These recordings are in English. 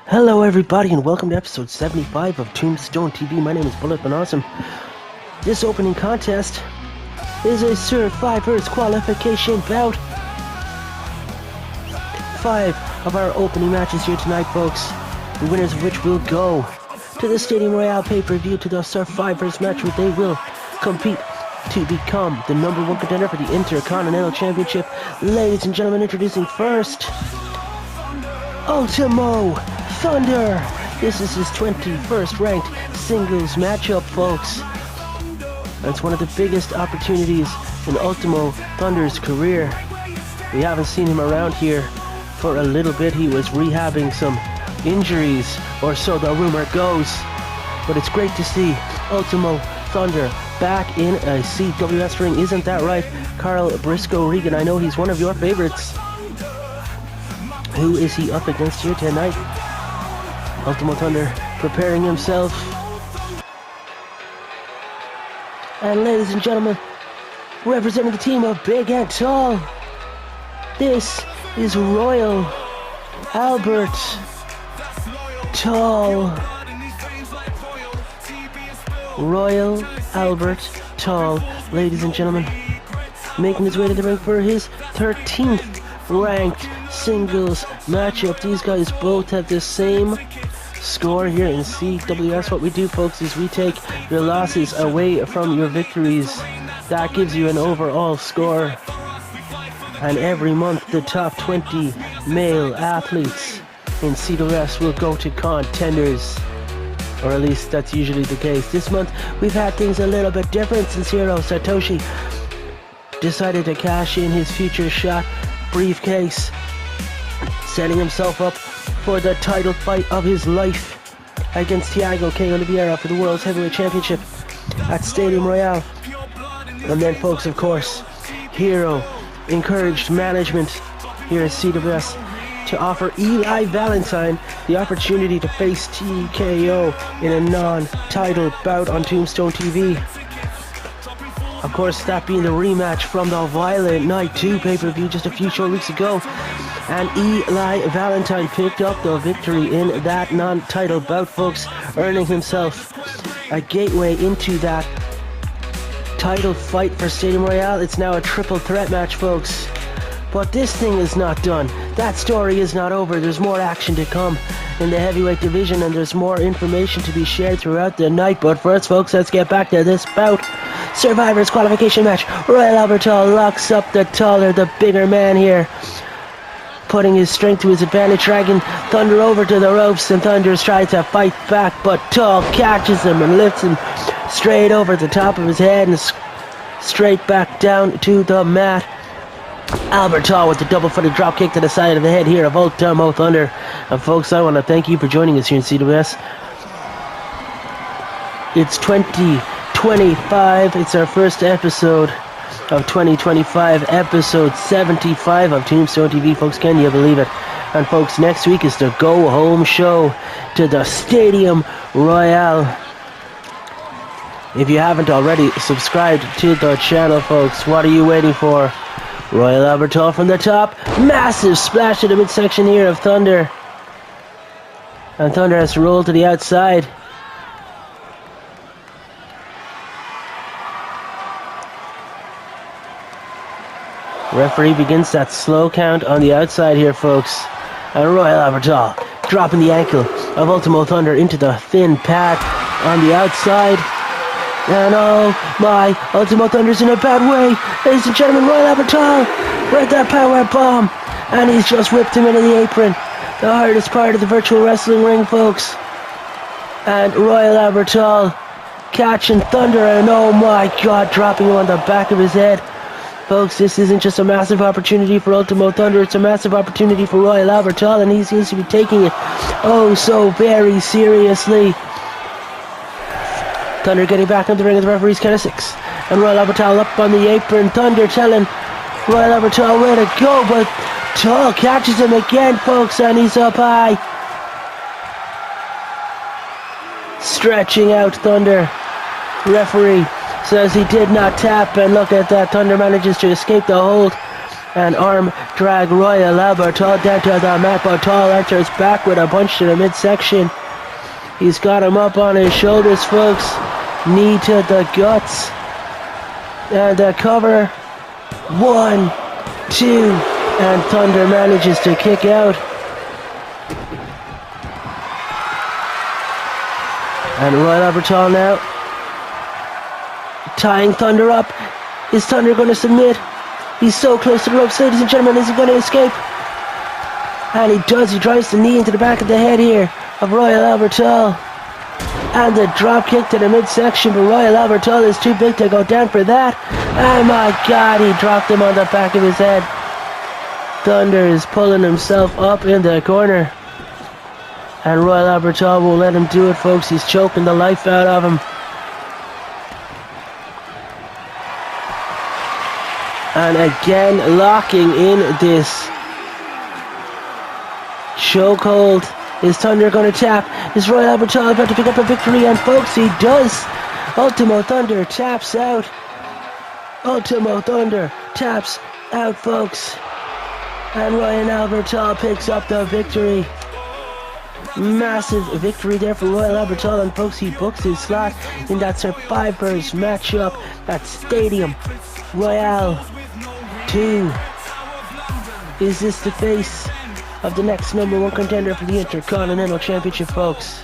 Hello everybody and welcome to episode 75 of Tombstone TV. My name is Bullet Been Awesome. This opening contest is a Survivor's qualification bout. 5 of our opening matches here tonight, folks. The winners of which will go to the Stadium Royale pay-per-view to the Survivor's match where they will compete to become the number 1 contender for the Intercontinental Championship. Ladies and gentlemen, introducing first, Ultimo Thunder. This is his 21st ranked singles matchup, folks. That's one of the biggest opportunities in Ultimo Thunder's career. We haven't seen him around here for a little bit. He was rehabbing some injuries, or so the rumor goes. But it's great to see Ultimo Thunder back in a CWS ring. Isn't that right, Carl Briscoe Regan? I know he's one of your favorites. Who is he up against here tonight? Ultimo Thunder preparing himself. And ladies and gentlemen, representing the team of Big and Tall, this is Royal Albert Tall. Royal Albert Tall, ladies and gentlemen, making his way to the ring for his 13th ranked singles matchup. These guys both have the same score here in CWS. What we do, folks, is we take your losses away from your victories. That gives you an overall score. And every month, the top 20 male athletes in CWS will go to contenders. Or at least that's usually the case. This month, we've had things a little bit different since Hiro Satoshi decided to cash in his future shot briefcase, setting himself up for the title fight of his life against Thiago Oliviera for the World's Heavyweight Championship at Stadium Royale. And then, folks, of course, Hiro encouraged management here at CWS to offer Eli Valentine the opportunity to face TKO in a non-title bout on Tombstone TV. Of course, that being the rematch from the Violent Night 2 pay-per-view just a few short weeks ago. And Eli Valentine picked up the victory in that non-title bout, folks, earning himself a gateway into that title fight for Stadium Royale. It's now a triple threat match, folks. But this thing is not done. That story is not over. There's more action to come in the heavyweight division, and there's more information to be shared throughout the night. But first, folks, let's get back to this bout. Survivor's qualification match. Royal Albert Tall locks up the taller, the bigger man here, putting his strength to his advantage, dragging Thunder over to the ropes, and Thunder's trying to fight back, but Tall catches him and lifts him straight over the top of his head and straight back down to the mat. Albert Tall with the double-footed drop kick to the side of the head here of Ultimo Thunder. And folks, I want to thank you for joining us here in CWS. It's 2025. It's our first episode of 2025, episode 75 of Tombstone TV. Folks, can you believe it? And folks, next week is the go-home show to the Stadium Royale. If you haven't already subscribed to the channel, folks, what are you waiting for? Royal Albert Tall from the top. Massive splash to the midsection here of Thunder. And Thunder has to roll to the outside. Referee begins that slow count on the outside here, folks. And Royal Albert Tall dropping the ankle of Ultimo Thunder into the thin pad on the outside. And oh my, Ultimo Thunder's in a bad way. Ladies and gentlemen, Royal Albert Tall with that power bomb. And he's just whipped him into the apron. The hardest part of the virtual wrestling ring, folks. And Royal Albert Tall catching Thunder, and oh my god, dropping him on the back of his head. Folks, this isn't just a massive opportunity for Ultimo Thunder, it's a massive opportunity for Royal Albert Tall, and he seems to be taking it oh so very seriously. Thunder getting back into the ring at the referee's count of 6. And Royal Albert Tall up on the apron. Thunder telling Royal Albert Tall where to go, but Tall catches him again, folks, and he's up high. Stretching out Thunder. Referee says he did not tap, and look at that. Thunder manages to escape the hold and arm drag Royal Alberto down to the mat, but Tall enters back with a punch to the midsection. He's got him up on his shoulders, folks. Knee to the guts. And the cover. 1, 2, and Thunder manages to kick out. And Royal Alberto now tying Thunder up. Is Thunder going to submit? He's so close to the ropes, ladies and gentlemen. Is he going to escape? And he does. He drives the knee into the back of the head here of Royal Alberto. And the drop kick to the midsection, but Royal Alberto is too big to go down for that. Oh my God, he dropped him on the back of his head. Thunder is pulling himself up in the corner. And Royal Alberto won't let him do it, folks. He's choking the life out of him. And again, locking in this chokehold. Is Thunder going to tap? Is Royal Alberto about to pick up a victory? And folks, he does. Ultimo Thunder taps out. Ultimo Thunder taps out, folks. And Royal Alberto picks up the victory. Massive victory there for Royal Alberto, and folks, he books his slot in that Survivors matchup at Stadium Royale 2. Is this the face of the next #1 contender for the Intercontinental Championship, folks?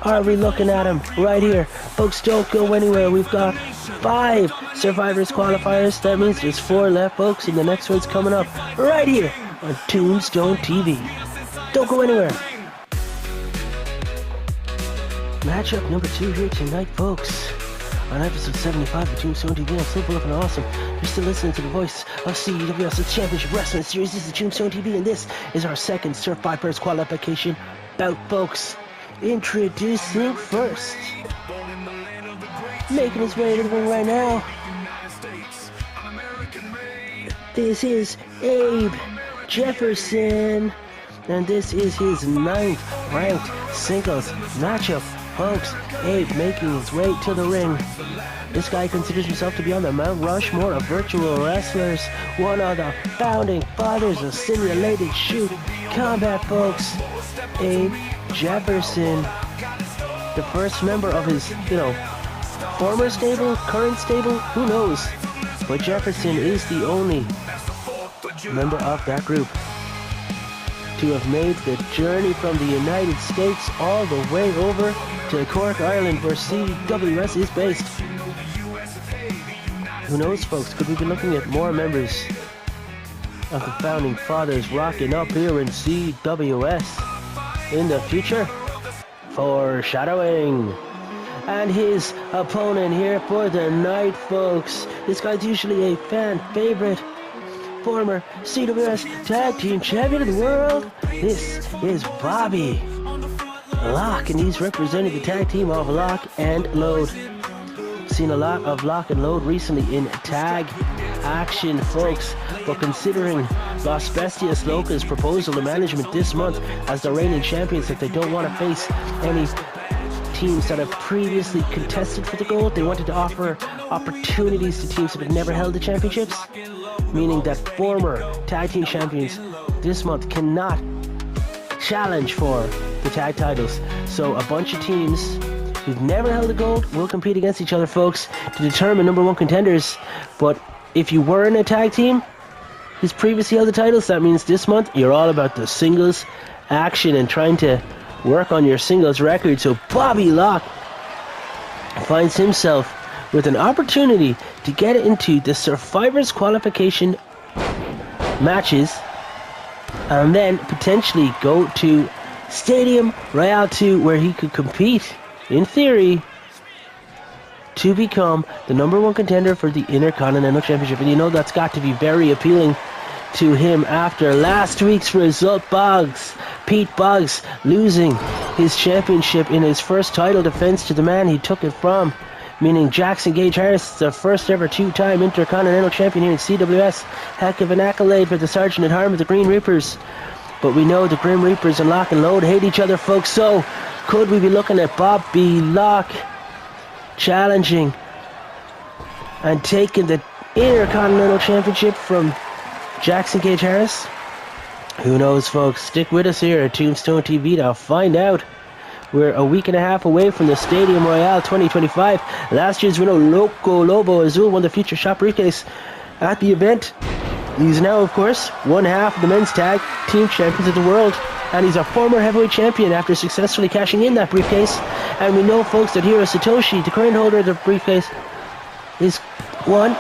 Are we looking at him right here? Folks, don't go anywhere. We've got 5 Survivors qualifiers. That means there's 4 left, folks, and the next one's coming up right here on Tombstone TV. Don't go anywhere. Matchup number 2 here tonight, folks. On episode 75 of Tombstone TV, I'm still looking awesome. You're still listening to the voice of CWS, the Championship Wrestling Series. This is Tombstone TV, and this is our second Survivors qualification bout, folks. Introducing first, making his way to the ring right now. This is Abe Jefferson. And this is his 9th ranked singles matchup, folks. Abe making his way to the ring. This guy considers himself to be on the Mount Rushmore of virtual wrestlers. One of the founding fathers of simulated shoot combat, folks. Abe Jefferson. The first member of his, former stable, current stable, who knows? But Jefferson is the only member of that group to have made the journey from the United States all the way over to Cork, Ireland, where CWS is based. Who knows, folks? Could we be looking at more members of the founding fathers rocking up here in CWS in the future? Foreshadowing. And his opponent here for the night, folks. This guy's usually a fan favorite. Former CWS Tag Team Champion of the World. This is Bobby Lock, and he's representing the tag team of Lock and Load. Seen a lot of Lock and Load recently in tag action, folks, but considering Los Bestias Locas' proposal to management this month as the reigning champions, that they don't want to face any teams that have previously contested for the gold, they wanted to offer opportunities to teams that have never held the championships, meaning that former tag team champions this month cannot challenge for the tag titles. So a bunch of teams who've never held the gold will compete against each other, folks, to determine #1 contenders. But if you were in a tag team who's previously held the titles, that means this month you're all about the singles action and trying to work on your singles record. So Bobby Lock finds himself with an opportunity to get into the Survivors qualification matches and then potentially go to Stadium Royale 2, where he could compete, in theory, to become the #1 contender for the Intercontinental Championship. And that's got to be very appealing to him after last week's result. Pete Boggs losing his championship in his first title defense to the man he took it from, meaning Jackson Gage Harris, the first ever 2-time Intercontinental Champion here in CWS. Heck of an accolade for the Sergeant at Arms of the Green Reapers. But we know the Grim Reapers and Lock and Load hate each other, folks. So could we be looking at Bobby Lock challenging and taking the Intercontinental Championship from Jackson Gage Harris. Who knows, folks? Stick with us here at Tombstone TV to find out. We're a week and a half away from the Stadium Royale 2025. Last year's winner, Loco Lobo Azul, won the Future Shop briefcase at the event. He's now, of course, one half of the men's tag team champions of the world. And he's a former heavyweight champion after successfully cashing in that briefcase. And we know, folks, that Hiro Satoshi, the current holder of the briefcase, is 1,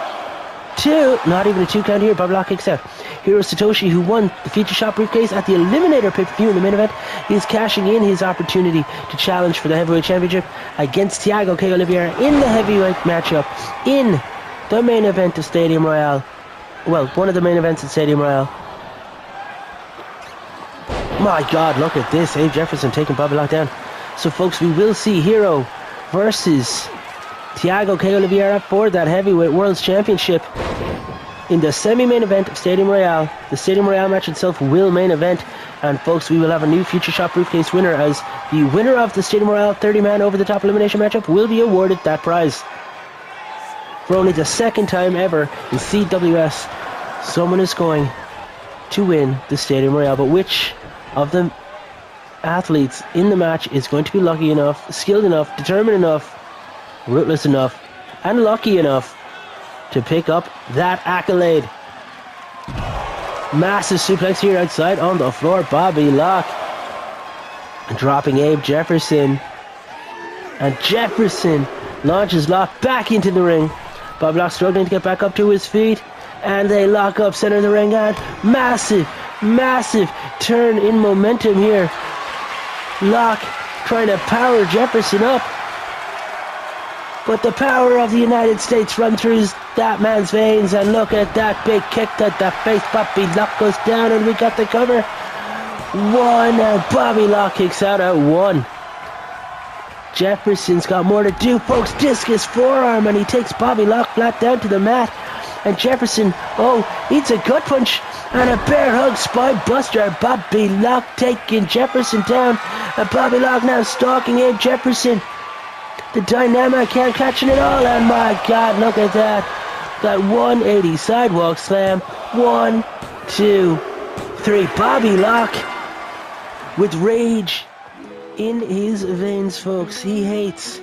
2, not even a 2 count here. Bob Lock kicks out. Hiro Satoshi, who won the Feature Shop briefcase at the Eliminator pay-per-view in the main event, is cashing in his opportunity to challenge for the heavyweight championship against Thiago Oliviera in the heavyweight matchup in the main event of Stadium Royale. Well, one of the main events at Stadium Royale. My God, look at this. Abe Jefferson taking Bobby Lock down. So, folks, we will see Hiro versus Thiago Oliviera for that heavyweight world's championship in the semi-main event of Stadium Royale. The Stadium Royale match itself will main event. And, folks, we will have a new Future Shop briefcase winner, as the winner of the Stadium Royale 30-man over-the-top elimination matchup will be awarded that prize. For only the second time ever in CWS, someone is going to win the Stadium Royale. But which of the athletes in the match is going to be lucky enough, skilled enough, determined enough, ruthless enough, and lucky enough to pick up that accolade? Massive suplex here outside on the floor. Bobby Lock dropping Abe Jefferson. And Jefferson launches Lock back into the ring. Bobby Lock struggling to get back up to his feet. And they lock up center of the ring. And massive turn in momentum here. Lock trying to power Jefferson up. But the power of the United States runs through that man's veins. And look at that big kick to the face. Bobby Lock goes down and we got the cover. 1, and Bobby Lock kicks out at 1. Jefferson's got more to do, folks. Discus forearm, and he takes Bobby Lock flat down to the mat. And Jefferson, eats a gut punch and a bear hug spine buster. Bobby Lock taking Jefferson down. And Bobby Lock now stalking Abe Jefferson. The dynamic can't catch it at all. And my God, look at that. That 180 sidewalk slam. 1, 2, 3. Bobby Lock with rage in his veins, folks. He hates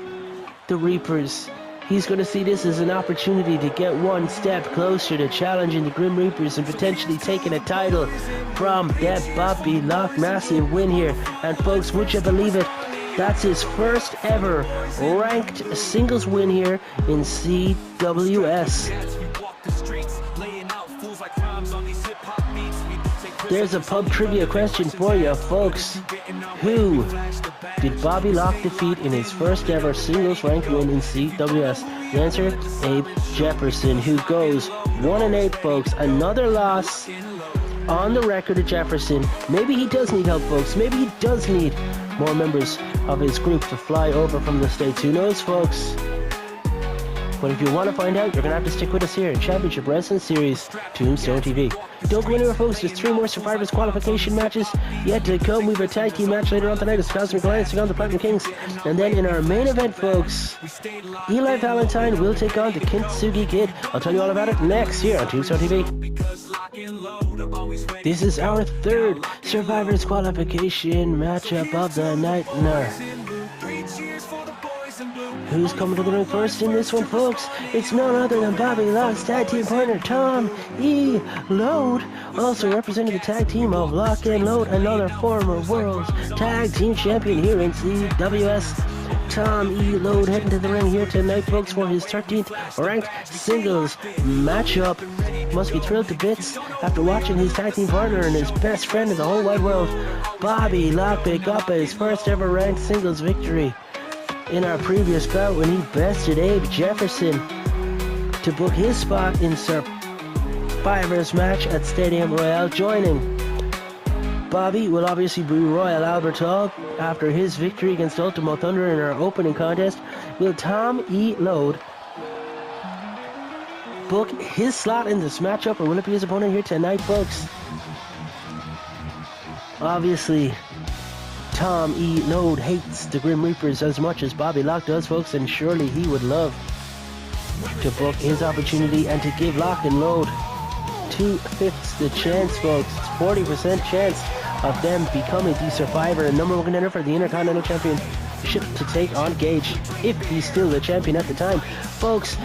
the Reapers. He's going to see this as an opportunity to get one step closer to challenging the Grim Reapers and potentially taking a title from that Bobby Lock. Massive win here. And folks, would you believe it? That's his first ever ranked singles win here in CWS. There's a pub trivia question for you, folks. Who did Bobby Lock defeat in his first ever singles ranked win in CWS? The answer, Abe Jefferson, who goes 1-8, folks. Another loss on the record of Jefferson. Maybe he does need help, folks. Maybe he does need more members of his group to fly over from the States. Who knows, folks? But if you want to find out, you're going to have to stick with us here in Championship Wrestling Series, Tombstone TV. Don't go anywhere, folks. There's 3 more Survivors qualification matches yet to come. We have a tag team match later on tonight as Cosmic Alliance take on the Platinum Kings. And then in our main event, folks, Eli Valentine will take on the Kintsugi Kid. I'll tell you all about it next here on Tombstone TV. This is our 3rd Survivors qualification matchup of the night. Who's coming to the ring first in this one, folks? It's none other than Bobby Lock's tag team partner, Tom E. Load. Also representing the tag team of Lock and Load, another former World's Tag Team Champion here in CWS. Tom E. Load heading to the ring here tonight, folks, for his 13th ranked singles matchup. Must be thrilled to bits after watching his tag team partner and his best friend in the whole wide world, Bobby Lock, pick up his first ever ranked singles victory in our previous bout when he bested Abe Jefferson to book his spot in Survivor's match at Stadium Royale. Joining Bobby will obviously be Royal Albert Hall after his victory against Ultimo Thunder in our opening contest. Will Tom E. Load book his slot in this matchup, or will it be his opponent here tonight, folks? Obviously, Tom E. Load hates the Grim Reapers as much as Bobby Lock does, folks, and surely he would love to book his opportunity and to give Lock and Load 2/5 the chance, folks. It's 40% chance of them becoming the survivor and number one contender for the Intercontinental Championship to take on Gage, if he's still the champion at the time. Folks,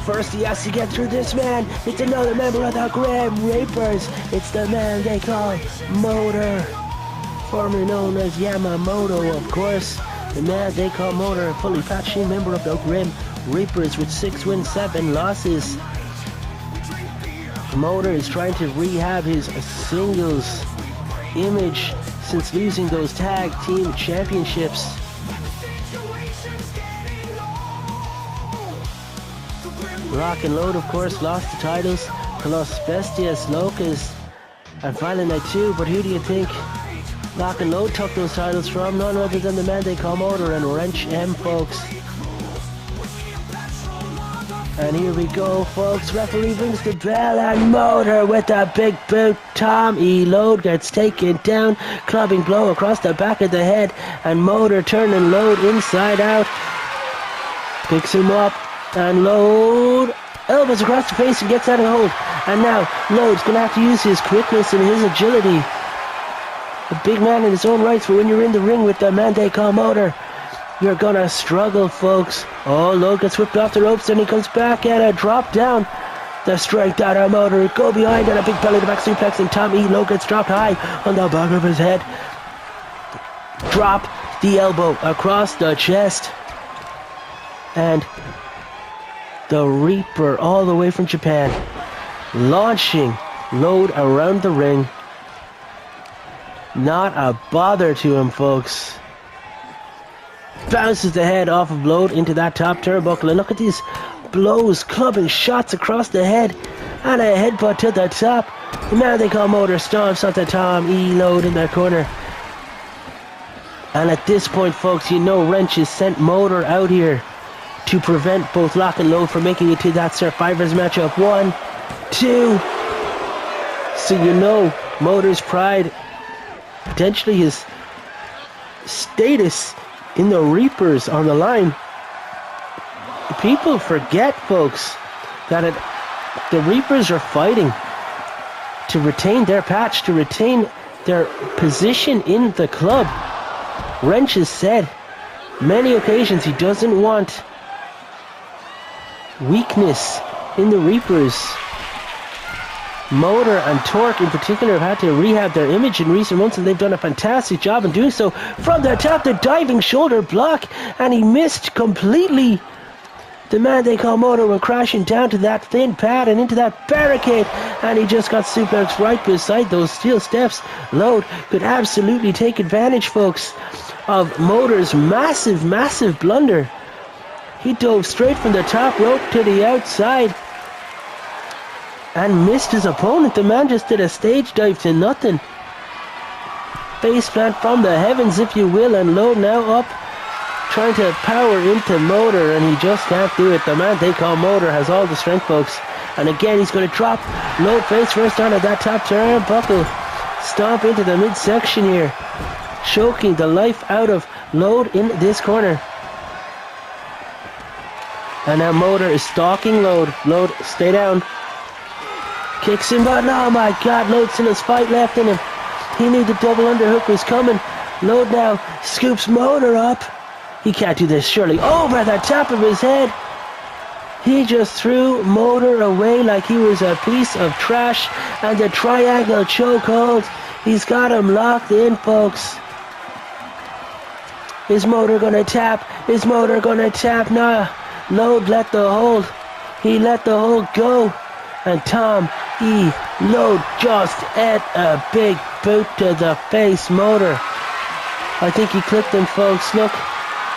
first he has to get through this man. It's another member of the Grim Reapers. It's the man they call Motor, formerly known as Yamamoto, of course. The man they call Motor, a fully patched member of the Grim Reapers with 6 wins, 7 losses. Motor is trying to rehab his singles image since losing those tag team championships. Lock and Load, of course, lost the titles to Los Bestias Locas at Violent Night 2, but who do you think Lock and Load took those titles from? None other than the man they call Motor and Wrench M, folks. And here we go, folks. Referee rings the bell and Motor with a big boot. Tom E. Load gets taken down, clubbing blow across the back of the head, and Motor turning Load inside out. Picks him up, and Load elbows across the face and gets out of the hold. And now Load's going to have to use his quickness and his agility. A big man in his own rights, but when you're in the ring with the man they call Motor, you're gonna struggle, folks. Oh, Load gets whipped off the ropes, and he comes back at a drop down. The strength out of Motor. Go behind and a big belly to back suplex, and Tom E. Load gets dropped high on the back of his head. Drop the elbow across the chest. And the Reaper, all the way from Japan, launching Load around the ring. Not a bother to him, folks. Bounces the head off of Load into that top turnbuckle, and look at these blows, clubbing shots across the head, and a headbutt to the top. The man they call Motor stomps onto Tom E. Load in the corner. And at this point, folks, you know Wrench has sent Motor out here to prevent both Lock and Load from making it to that Survivors matchup. 1, 2. So you know Motor's pride, potentially his status in the Reapers on the line. People forget, folks, that the Reapers are fighting to retain their patch, to retain their position in the club. Wrench has said many occasions he doesn't want weakness in the Reapers. Motor and Torque in particular have had to rehab their image in recent months, and they've done a fantastic job in doing so. From the top, the diving shoulder block, and he missed completely. The man they call Motor went crashing down to that thin pad and into that barricade, and he just got suplexed right beside those steel steps. Load could absolutely take advantage, folks, of Motor's massive blunder. He dove straight from the top rope to the outside and missed his opponent. The man just did a stage dive to nothing. Face plant from the heavens, if you will, and Load now up, trying to power into Motor, and he just can't do it. The man they call Motor has all the strength, folks. And again, he's going to drop Load face first onto that top turnbuckle. Stomp into the midsection here, choking the life out of Load in this corner. And now Motor is stalking Load. Load, stay down. Kicks him, but oh my god, Load still has fight left in him. He knew the double underhook was coming. Load now scoops Motor up. He can't do this, surely. Over the top of his head. He just threw Motor away like he was a piece of trash. And the triangle chokehold. He's got him locked in, folks. Is Motor gonna tap? Is Motor gonna tap? Nah. Load let the hold. He let the hold go. And Tom E. Load just ate a big boot to the face. Motor, I think he clipped him, folks. Look,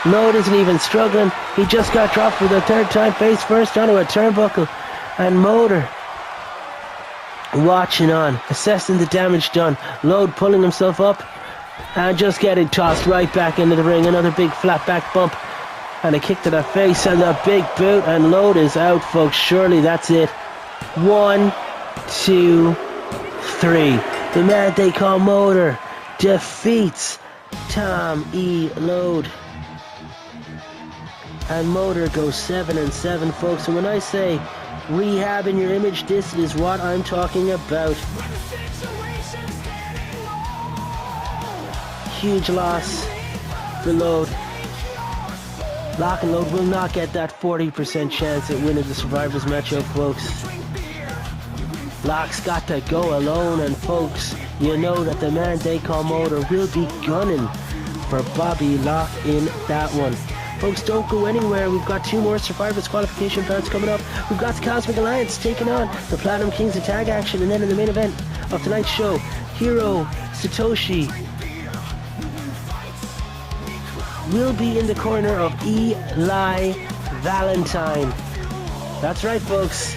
Load isn't even struggling. He just got dropped for the third time, face first onto a turnbuckle. And Motor watching on, assessing the damage done. Load pulling himself up and just getting tossed right back into the ring. Another big flat back bump and a kick to the face and a big boot, and Load is out, folks. Surely that's it. 1, 2, 3. The man they call Motor defeats Tom E. Load. and Motor go 7-7, folks. And when I say rehabbing your image, this is what I'm talking about. Huge loss for Load. Lock and Load will not get that 40% chance at winning the Survivors matchup, folks. Lock's got to go alone, and folks, you know that the man they call Motor will be gunning for Bobby Lock in that one. Folks, don't go anywhere. We've got 2 more Survivors qualification bouts coming up. We've got the Cosmic Alliance taking on the Platinum Kings in tag action, and then in the main event of tonight's show, Hiro Satoshi will be in the corner of Eli Valentine. That's right, folks.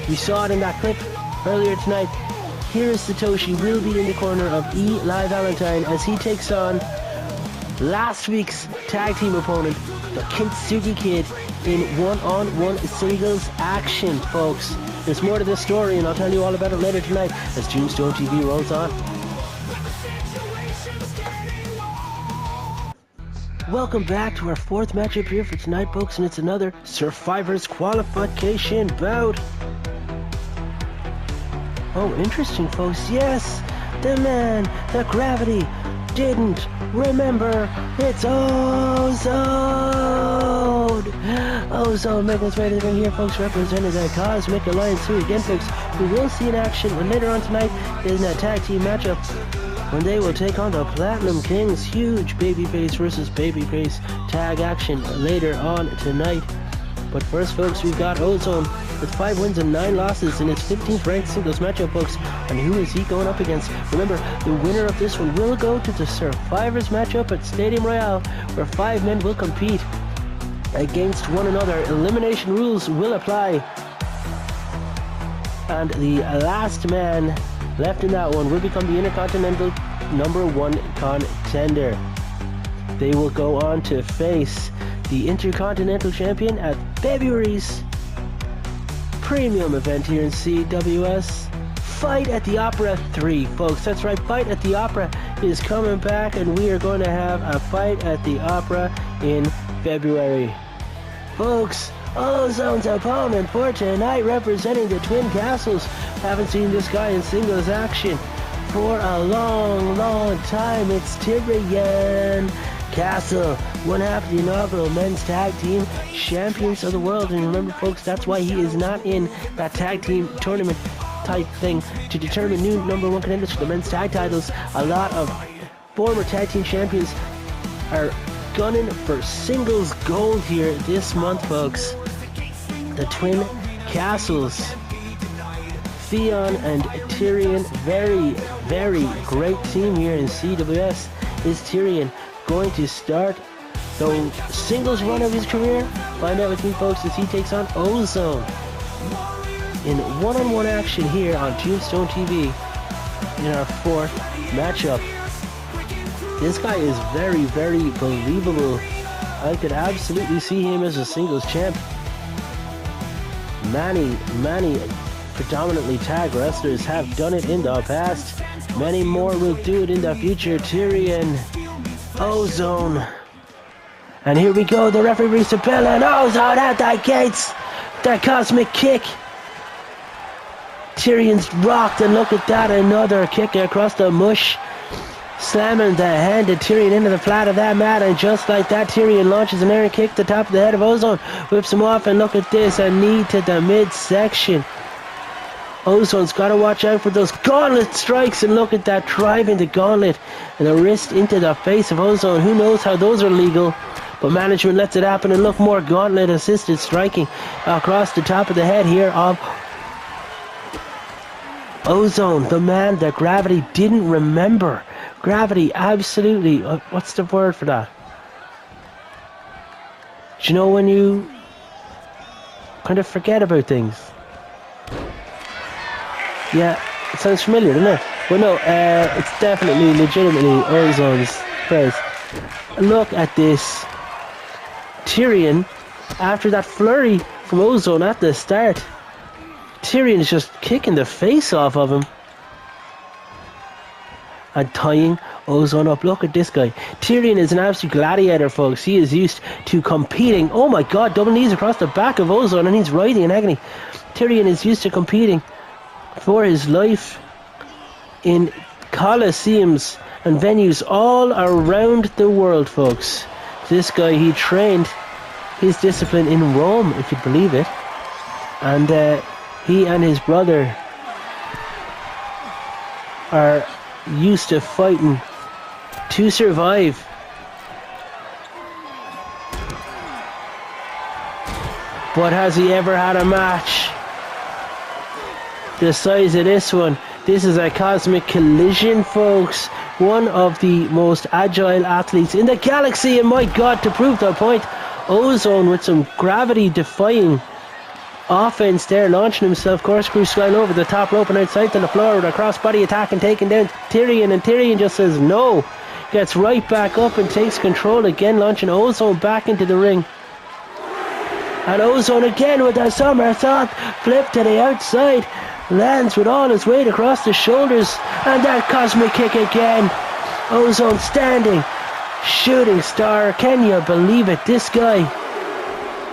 We saw it in that clip earlier tonight. Hiro Satoshi will be in the corner of Eli Valentine as he takes on last week's tag team opponent, the Kintsugi Kid, in one-on-one singles action, folks. There's more to this story, and I'll tell you all about it later tonight as Tombstone TV rolls on. Welcome back to our 4th matchup here for tonight, folks, and it's another Survivors qualification bout. Oh, interesting, folks. Yes, the man, the Gravity, didn't remember. It's Ozone! Ozone making his way to the ring here, folks, representing the Cosmic Alliance, who again, folks, we will see in action later on tonight in that tag team matchup when they will take on the Platinum Kings. Huge babyface versus babyface tag action later on tonight. But first, folks, we've got Ozone with 5 wins and 9 losses in his 15th ranked singles matchup, folks. And who is he going up against? Remember, the winner of this one will go to the Survivors matchup at Stadium Royale, where 5 men will compete against one another. Elimination rules will apply. And the last man left in that one will become the Intercontinental #1 contender. They will go on to face the Intercontinental champion at February's premium event here in CWS. Fight at the Opera 3, folks. That's right, Fight at the Opera is coming back, and we are going to have a Fight at the Opera in February. Folks, Ozone's opponent for tonight, representing the Twin Castles. Haven't seen this guy in singles action for a long time. It's Tyrion Castle, one half of the inaugural men's tag team champions of the world. And remember, folks, that's why he is not in that tag team tournament type thing to determine new #1 contenders for the men's tag titles. A lot of former tag team champions are gunning for singles gold here this month, folks. The Twin Castles, Theon and Tyrion, very great team here in CWS. Is Tyrion going to start the singles run of his career? Find out with me, folks, as he takes on Ozone in one-on-one action here on Tombstone TV in our 4th matchup. This guy is very believable. I could absolutely see him as a singles champ. Many predominantly tag wrestlers have done it in the past. Many more will do it in the future. Tyrion, Ozone. And here we go, the referee rings the bell, and Ozone out the gates. The cosmic kick. Tyrion's rocked, and look at that, another kick across the mush. Slamming the hand of Tyrion into the flat of that mat, and just like that, Tyrion launches an air kick to the top of the head of Ozone. Whips him off, and look at this, a knee to the midsection. Ozone's got to watch out for those gauntlet strikes, and look at that, driving the gauntlet and the wrist into the face of Ozone. Who knows how those are legal, but management lets it happen, and look, more gauntlet assisted striking across the top of the head here of Ozone, the man that Gravity didn't remember. Gravity absolutely, what's the word for that? Do you know when you kind of forget about things? Yeah, it sounds familiar, doesn't it? Well, no, it's definitely, legitimately Ozone's phrase. Look at this. Tyrion, after that flurry from Ozone at the start, Tyrion is just kicking the face off of him. and tying Ozone up. Look at this guy. Tyrion is an absolute gladiator, folks. He is used to competing. Oh my god, double knees across the back of Ozone, and he's writhing in agony. Tyrion is used to competing for his life in coliseums and venues all around the world, folks. This guy, he trained his discipline in Rome, if you believe it. And he and his brother are used to fighting to survive. But has he ever had a match the size of this one? This is a cosmic collision, folks. One of the most agile athletes in the galaxy, and my god, to prove that point, Ozone with some gravity-defying offense there, launching himself, corkscrew style over the top rope and outside to the floor with a crossbody attack and taking down Tyrion, and Tyrion just says no. Gets right back up and takes control again, launching Ozone back into the ring. And Ozone again with a somersault flip to the outside, lands with all his weight across the shoulders, and that cosmic kick again. Ozone standing, shooting star. Can you believe it? This guy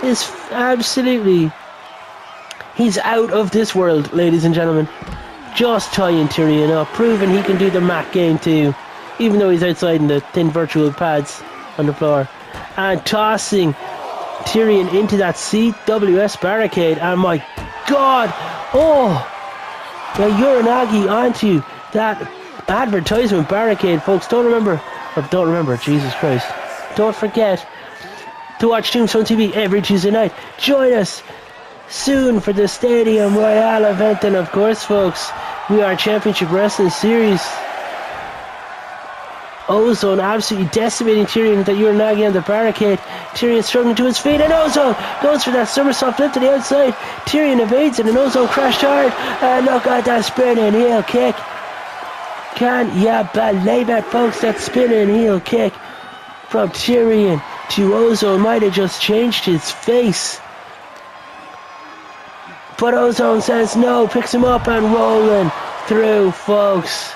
is absolutely, he's out of this world, ladies and gentlemen. Just tying Tyrion up, proving he can do the mat game too, even though he's outside in the thin virtual pads on the floor. And tossing Tyrion into that CWS barricade, and my god, oh, now Uranagi onto that advertisement barricade, folks. Don't remember, Jesus Christ. Don't forget to watch Tombstone TV every Tuesday night. Join us soon for the Stadium Royale event, and of course, folks, we are Championship Wrestling Series. Ozone absolutely decimating Tyrion with that Uranagi on the barricade. Tyrion struggling to his feet, and Ozone goes for that somersault flip to the outside. Tyrion evades it, and Ozone crashed hard. And look at that spinning heel kick. Can you believe it, folks? That spinning heel kick from Tyrion to Ozone might have just changed his face. But Ozone says no, picks him up and rolling through, folks.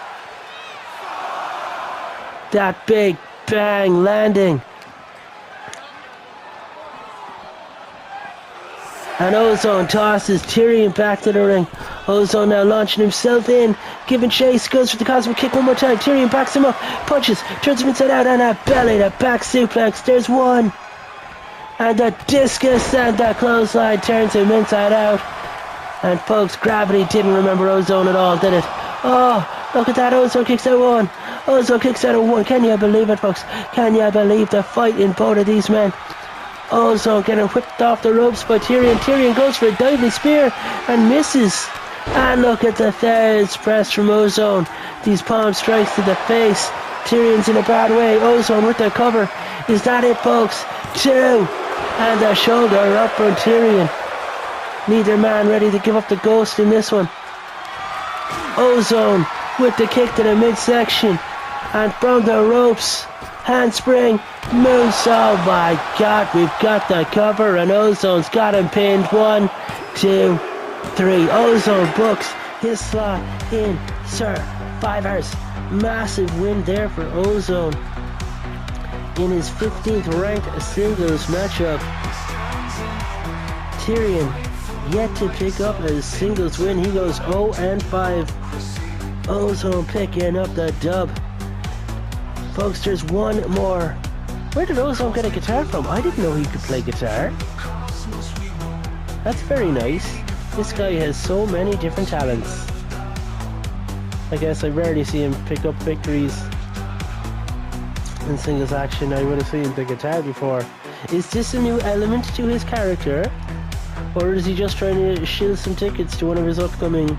That big bang landing. And Ozone tosses Tyrion back to the ring. Ozone now launching himself in, giving chase, goes for the cosmic kick one more time. Tyrion backs him up, punches, turns him inside out, and a belly to back suplex. There's one. And the discus and the clothesline turns him inside out. And folks, gravity didn't remember Ozone at all, did it? Oh, look at that. Ozone kicks out one. Ozone kicks out of one. Can you believe it, folks? Can you believe the fight in both of these men? Ozone getting whipped off the ropes by Tyrion. Tyrion goes for a diving spear and misses. And look at the third press from Ozone. These palm strikes to the face. Tyrion's in a bad way. Ozone with the cover. Is that it, folks? 2. And the shoulder up from Tyrion. Neither man ready to give up the ghost in this one. Ozone with the kick to the midsection. And from the ropes, handspring, moose. Oh my god, we've got the cover, and Ozone's got him pinned. 1, 2, 3. Ozone books his slot in Survivors. Massive win there for Ozone in his 15th ranked singles matchup. Tyrion yet to pick up a singles win. He goes 0-5. Ozone picking up the dub. Folks, there's one more. Where did Ozone get a guitar from? I didn't know he could play guitar. That's very nice. This guy has so many different talents. I guess I rarely see him pick up victories in singles action. I would have seen the guitar before. Is this a new element to his character? Or is he just trying to shill some tickets to one of his upcoming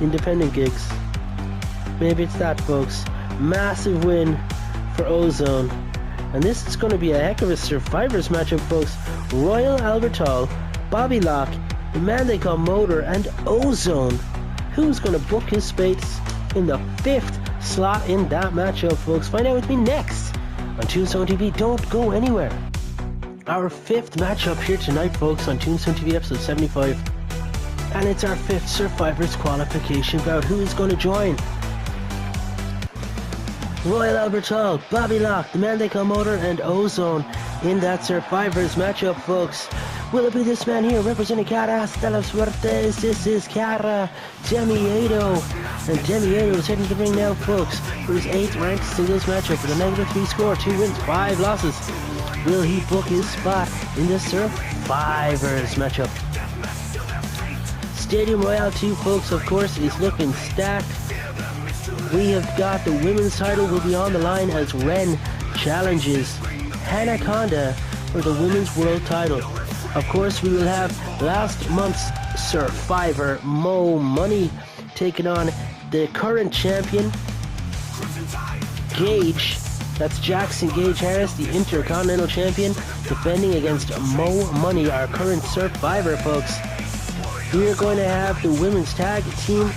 independent gigs? Maybe it's that, folks. Massive win for Ozone. And this is going to be a heck of a Survivors matchup, folks. Royal Albert Hall, Bobby Locke, the man they call Motor, and Ozone. Who's going to book his space in the 5th slot in that matchup, folks? Find out with me next on Tombstone TV. Don't go anywhere. Our 5th matchup here tonight, folks, on Tombstone TV episode 75. And it's our 5th Survivors qualification bout. Who is going to join Royal Albert Hall, Bobby Locke, the man they call Motor, and Ozone in that Survivors matchup, folks. Will it be this man here representing Cara de la Suertes? This is Cara Demiedo. And Demiedo is heading to the ring now, folks, for his 8th ranked singles matchup with a -3 score, 2 wins, 5 losses. Will he book his spot in the Survivors matchup? Stadium Royale 2, folks, of course, is looking stacked. We have got the women's title will be on the line as Ren challenges Hanaconda for the women's world title. Of course, we will have last month's Survivor Mo Money taking on the current champion Gage. That's Jackson Gage Harris, the Intercontinental champion, defending against Mo Money, our current Survivor, folks. We are going to have the women's tag team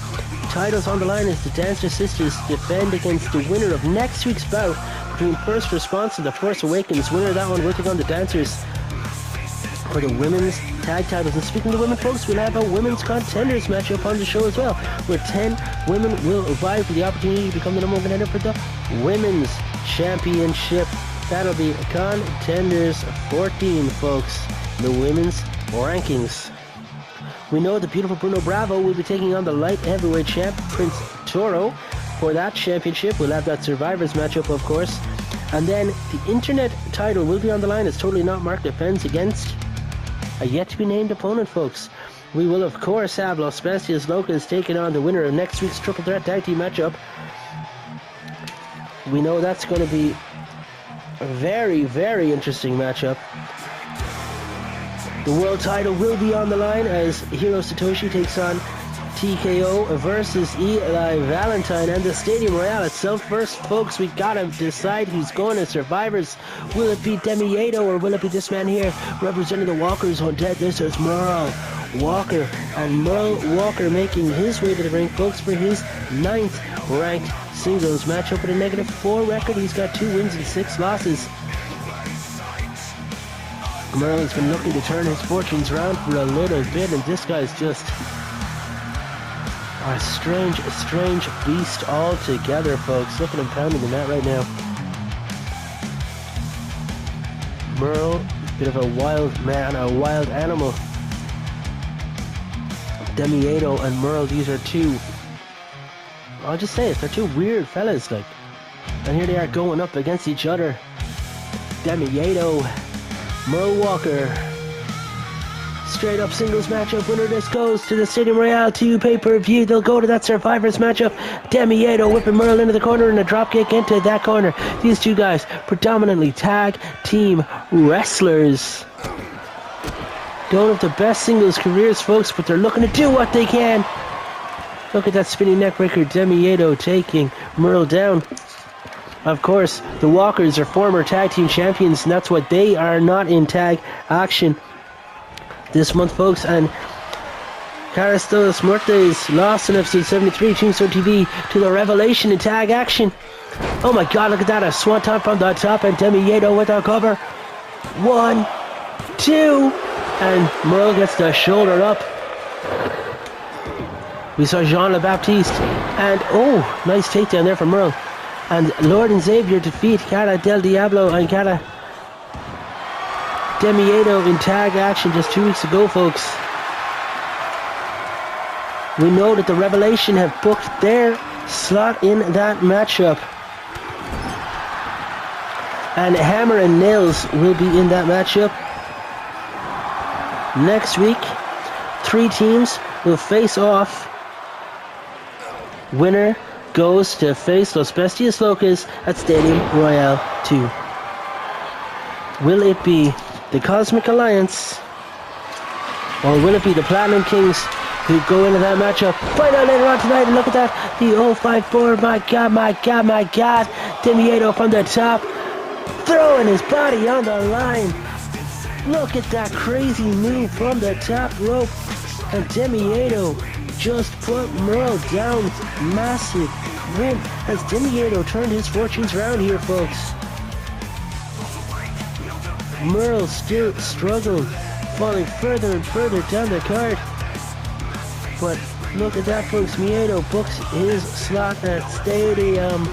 titles on the line as the Dancer Sisters defend against the winner of next week's bout between First Response and the Force Awakens. Winner of that one will take on the Dancers for the women's tag titles. And speaking of women, folks, we'll have a women's contenders matchup on the show as well, where 10 women will vie for the opportunity to become the number 1 contender for the women's championship. That'll be contenders 14, folks, the women's rankings. We know the beautiful Bruno Bravo will be taking on the light heavyweight champ Prince Toro for that championship. We'll have that Survivors matchup, of course. And then the internet title will be on the line as Totally Not Mark defends against a yet-to-be-named opponent, folks. We will, of course, have Los Bestias Locas taking on the winner of next week's Triple Threat Tag Team matchup. We know that's going to be a very, very interesting matchup. The world title will be on the line as Hiro Satoshi takes on TKO versus Eli Valentine, and the Stadium Royale itself. First, folks, we gotta decide who's going to Survivors. Will it be Demiedo or will it be this man here representing the Walkers on dead? This is Merle Walker, and Merle Walker making his way to the ring, folks, for his 9th ranked singles matchup with a -4 record. He's got 2 wins and 6 losses. Merle's been looking to turn his fortunes around for a little bit, and this guy's just a strange beast altogether, folks. Look at him pounding the mat right now. Merle, bit of a wild man, a wild animal. Demiedo and Merle, these are two, I'll just say it, they're two weird fellas, like. And here they are going up against each other. Demiedo, Merle Walker. Straight up singles matchup. Winner this goes to the Stadium Royale 2 pay-per-view. They'll go to that Survivors matchup. Demiedo whipping Merle into the corner and a dropkick into that corner. These two guys, predominantly tag team wrestlers. Don't have the best singles careers, folks, but they're looking to do what they can. Look at that spinning neckbreaker. Demiedo taking Merle down. Of course, the Walkers are former tag team champions, and that's what they are not in tag action this month, folks. And Cara de la Muertes lost in episode 73 Tombstone TV to the Revelation in tag action. Oh my god, look at that, a swanton from the top, and Demiedo with a cover. 1, 2, and Merle gets the shoulder up. We saw Jean Le Baptiste, and oh, nice takedown there from Merle. And Lord and Xavier defeat Cara del Diablo and Cara Demiedo in tag action just 2 weeks ago, folks. We know that the Revelation have booked their slot in that matchup. And Hammer and Nails will be in that matchup. Next week, 3 teams will face off. Winner goes to face Los Bestias Locas at Stadium Royale 2. Will it be the Cosmic Alliance, or will it be the Platinum Kings who go into that matchup? Find out later on tonight. And look at that, the 054, my god, Demiedo from the top, throwing his body on the line. Look at that crazy move from the top rope, and Demiedo just put Merle down. Massive win as Demiedo turned his fortunes around here, folks. Merle still struggled, falling further and further down the card. But Look at that, folks. Miedo books his slot at Stadium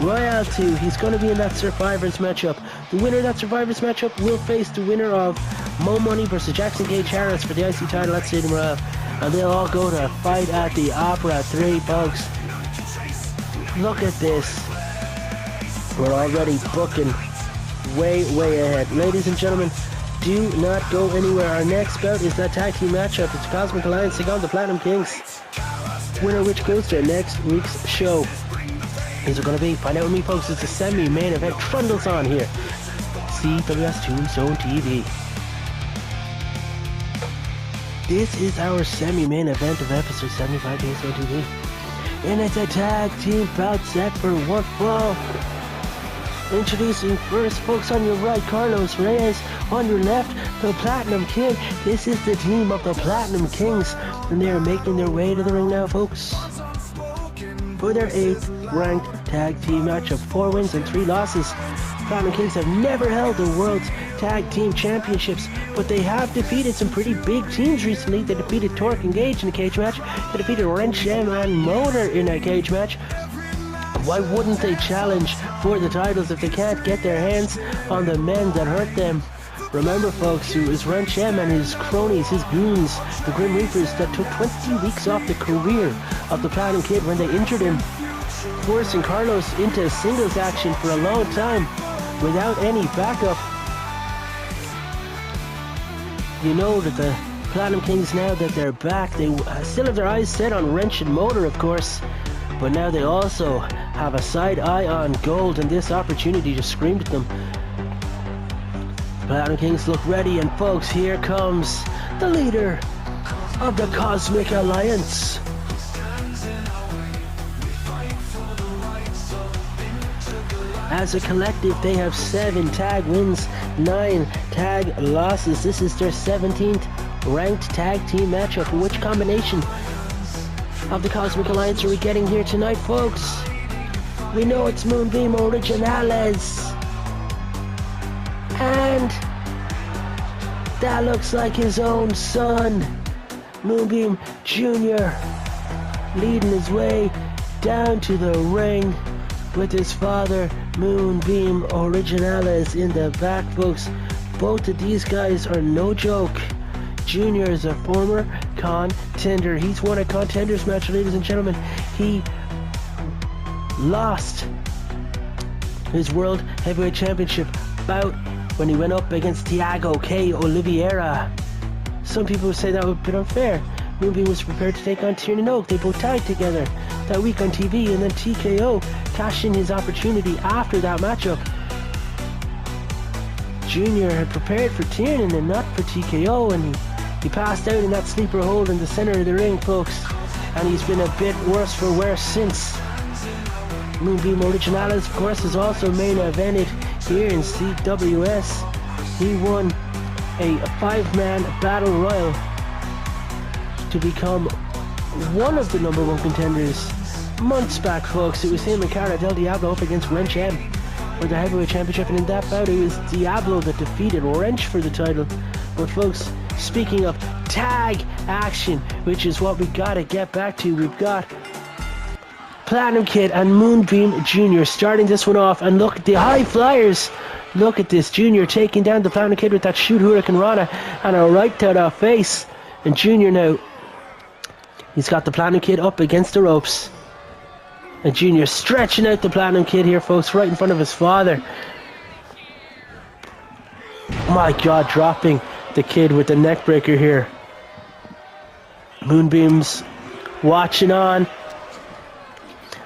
Royale 2. He's going to be in that Survivors matchup. The winner of that Survivors matchup will face the winner of Mo Money versus Jackson Gage Harris for the IC title at Stadium Royale. And they'll all go to fight at the Opera 3, folks. Look at this. We're already booking way ahead. Ladies and gentlemen, do not go anywhere. Our next bout is that tag team matchup. It's Cosmic Alliance taking on the Platinum Kings. Winner which goes to next week's show. These are going to be, find out with me, folks. It's a semi-main event. Trundles on here. CWS Tombstone TV. This is our semi-main event of episode 75 Tombstone TV. And it's a tag team bout set for one fall. Introducing first, folks, on your right, Carlos Reyes. On your left, the Platinum Kid. This is the team of the Platinum Kings, and they are making their way to the ring now, folks, for their 8th ranked tag team matchup. 4 wins and 3 losses. Platinum Kings have never held the World's Tag Team Championships, but they have defeated some pretty big teams recently. They defeated Torque and Gage in a cage match. They defeated Wrench M and Motor in a cage match. Why wouldn't they challenge for the titles if they can't get their hands on the men that hurt them? Remember, folks, it was Wrench M and his cronies, his goons, the Grim Reapers, that took 20 weeks off the career of the Platinum Kid when they injured him, forcing Carlos into singles action for a long time without any backup. You know that the Platinum Kings, now that they're back, they still have their eyes set on Wrench and Motor, of course, but now they also have a side eye on Gold, and this opportunity just screamed at them. Platinum Kings look ready, and folks, here comes the leader of the Cosmic Alliance. As a collective, they have 7 tag wins, 9 tag losses. This is their 17th ranked tag team matchup. Which combination of the Cosmic Alliance are we getting here tonight, folks? We know it's Moonbeam Originales. And that looks like his own son, Moonbeam Jr., leading his way down to the ring with his father, Moonbeam Originales, in the back, folks. Both of these guys are no joke. Junior is a former contender. He's won a contenders match, ladies and gentlemen. He lost his World Heavyweight Championship bout when he went up against Thiago K. Oliviera. Some people would say that would be unfair. Moonbeam was prepared to take on Tiernan Oak. They both tagged together that week on TV, and then TKO cashed in his opportunity after that matchup. Junior had prepared for Tiernan and not for TKO, and he passed out in that sleeper hold in the center of the ring, folks, and he's been a bit worse for wear since. Moonbeam Originales, of course, is also main evented here in CWS. He won a 5-man battle royal to become one of the number 1 contenders months back, folks. It was him and Cara Del Diablo up against Wrench M for the heavyweight championship, and in that bout it was Diablo that defeated Wrench for the title. But folks, speaking of tag action, which is what we gotta get back to, we've got Platinum Kid and Moonbeam Jr. starting this one off, and look at the high flyers. Look at this, Junior taking down the Platinum Kid with that shoot Hurricane Rana and a right to the face. And Junior now, he's got the Platinum Kid up against the ropes. And Junior stretching out the Platinum Kid here, folks, right in front of his father. My God, dropping the Kid with the neck breaker here. Moonbeam's watching on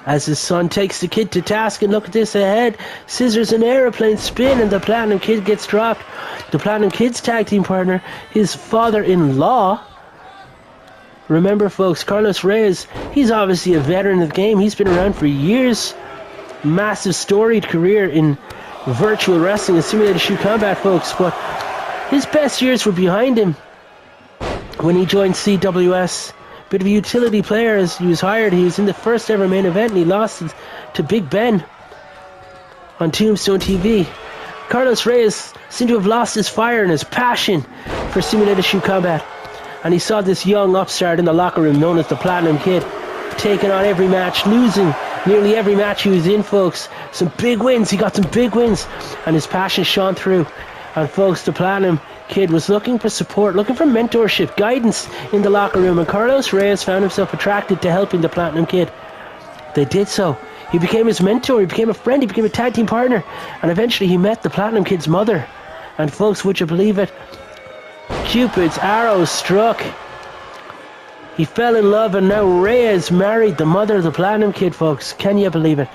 as his son takes the Kid to task, and look at this ahead. Scissors and aeroplane spin, and the Platinum Kid gets dropped. The Platinum Kid's tag team partner, his father-in-law. Remember, folks, Carlos Reyes, he's obviously a veteran of the game. He's been around for years. Massive storied career in virtual wrestling and simulated shoot combat, folks, but his best years were behind him when he joined CWS. Bit of a utility player as he was hired. He was in the first ever main event, and he lost to Big Ben on Tombstone TV. Carlos Reyes seemed to have lost his fire and his passion for simulated shoot combat. And he saw this young upstart in the locker room known as the Platinum Kid, taking on every match, losing nearly every match he was in, folks. Some big wins, he got some big wins, and his passion shone through. And folks, the Platinum Kid was looking for support, looking for mentorship, guidance in the locker room, and Carlos Reyes found himself attracted to helping the Platinum Kid. They did so. He became his mentor, he became a friend, he became a tag team partner, and eventually he met the Platinum Kid's mother. And folks, would you believe it? Cupid's arrow struck. He fell in love, and now Reyes married the mother of the Platinum Kid, folks. Can you believe it?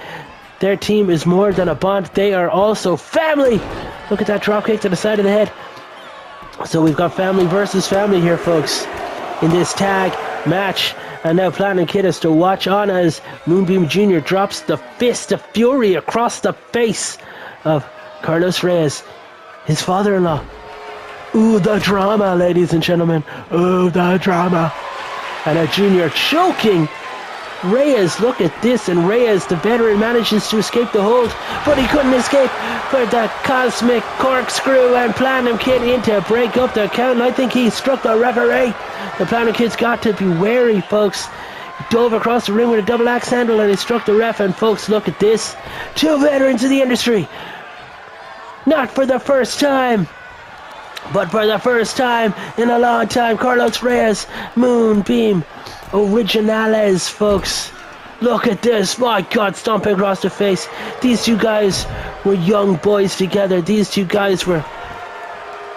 Their team is more than a bond. They are also family. Look at that drop kick to the side of the head. So we've got family versus family here, folks, in this tag match. And now Platinum Kid has to watch on as Moonbeam Jr. drops the fist of fury across the face of Carlos Reyes, his father-in-law. Ooh, the drama, ladies and gentlemen. Ooh, the drama. And now Junior choking Reyes. Look at this, and Reyes, the veteran, manages to escape the hold, but he couldn't escape for the cosmic corkscrew, and Platinum Kid in to break up the count. And I think he struck the referee. The Platinum Kid's got to be wary, folks. He dove across the ring with a double axe handle, and he struck the ref. And folks, look at this. Two veterans of the industry. Not for the first time, but for the first time in a long time, Carlos Reyes, Moonbeam Originales, folks. Look at this. My God, stomping across the face. These two guys were young boys together. These two guys were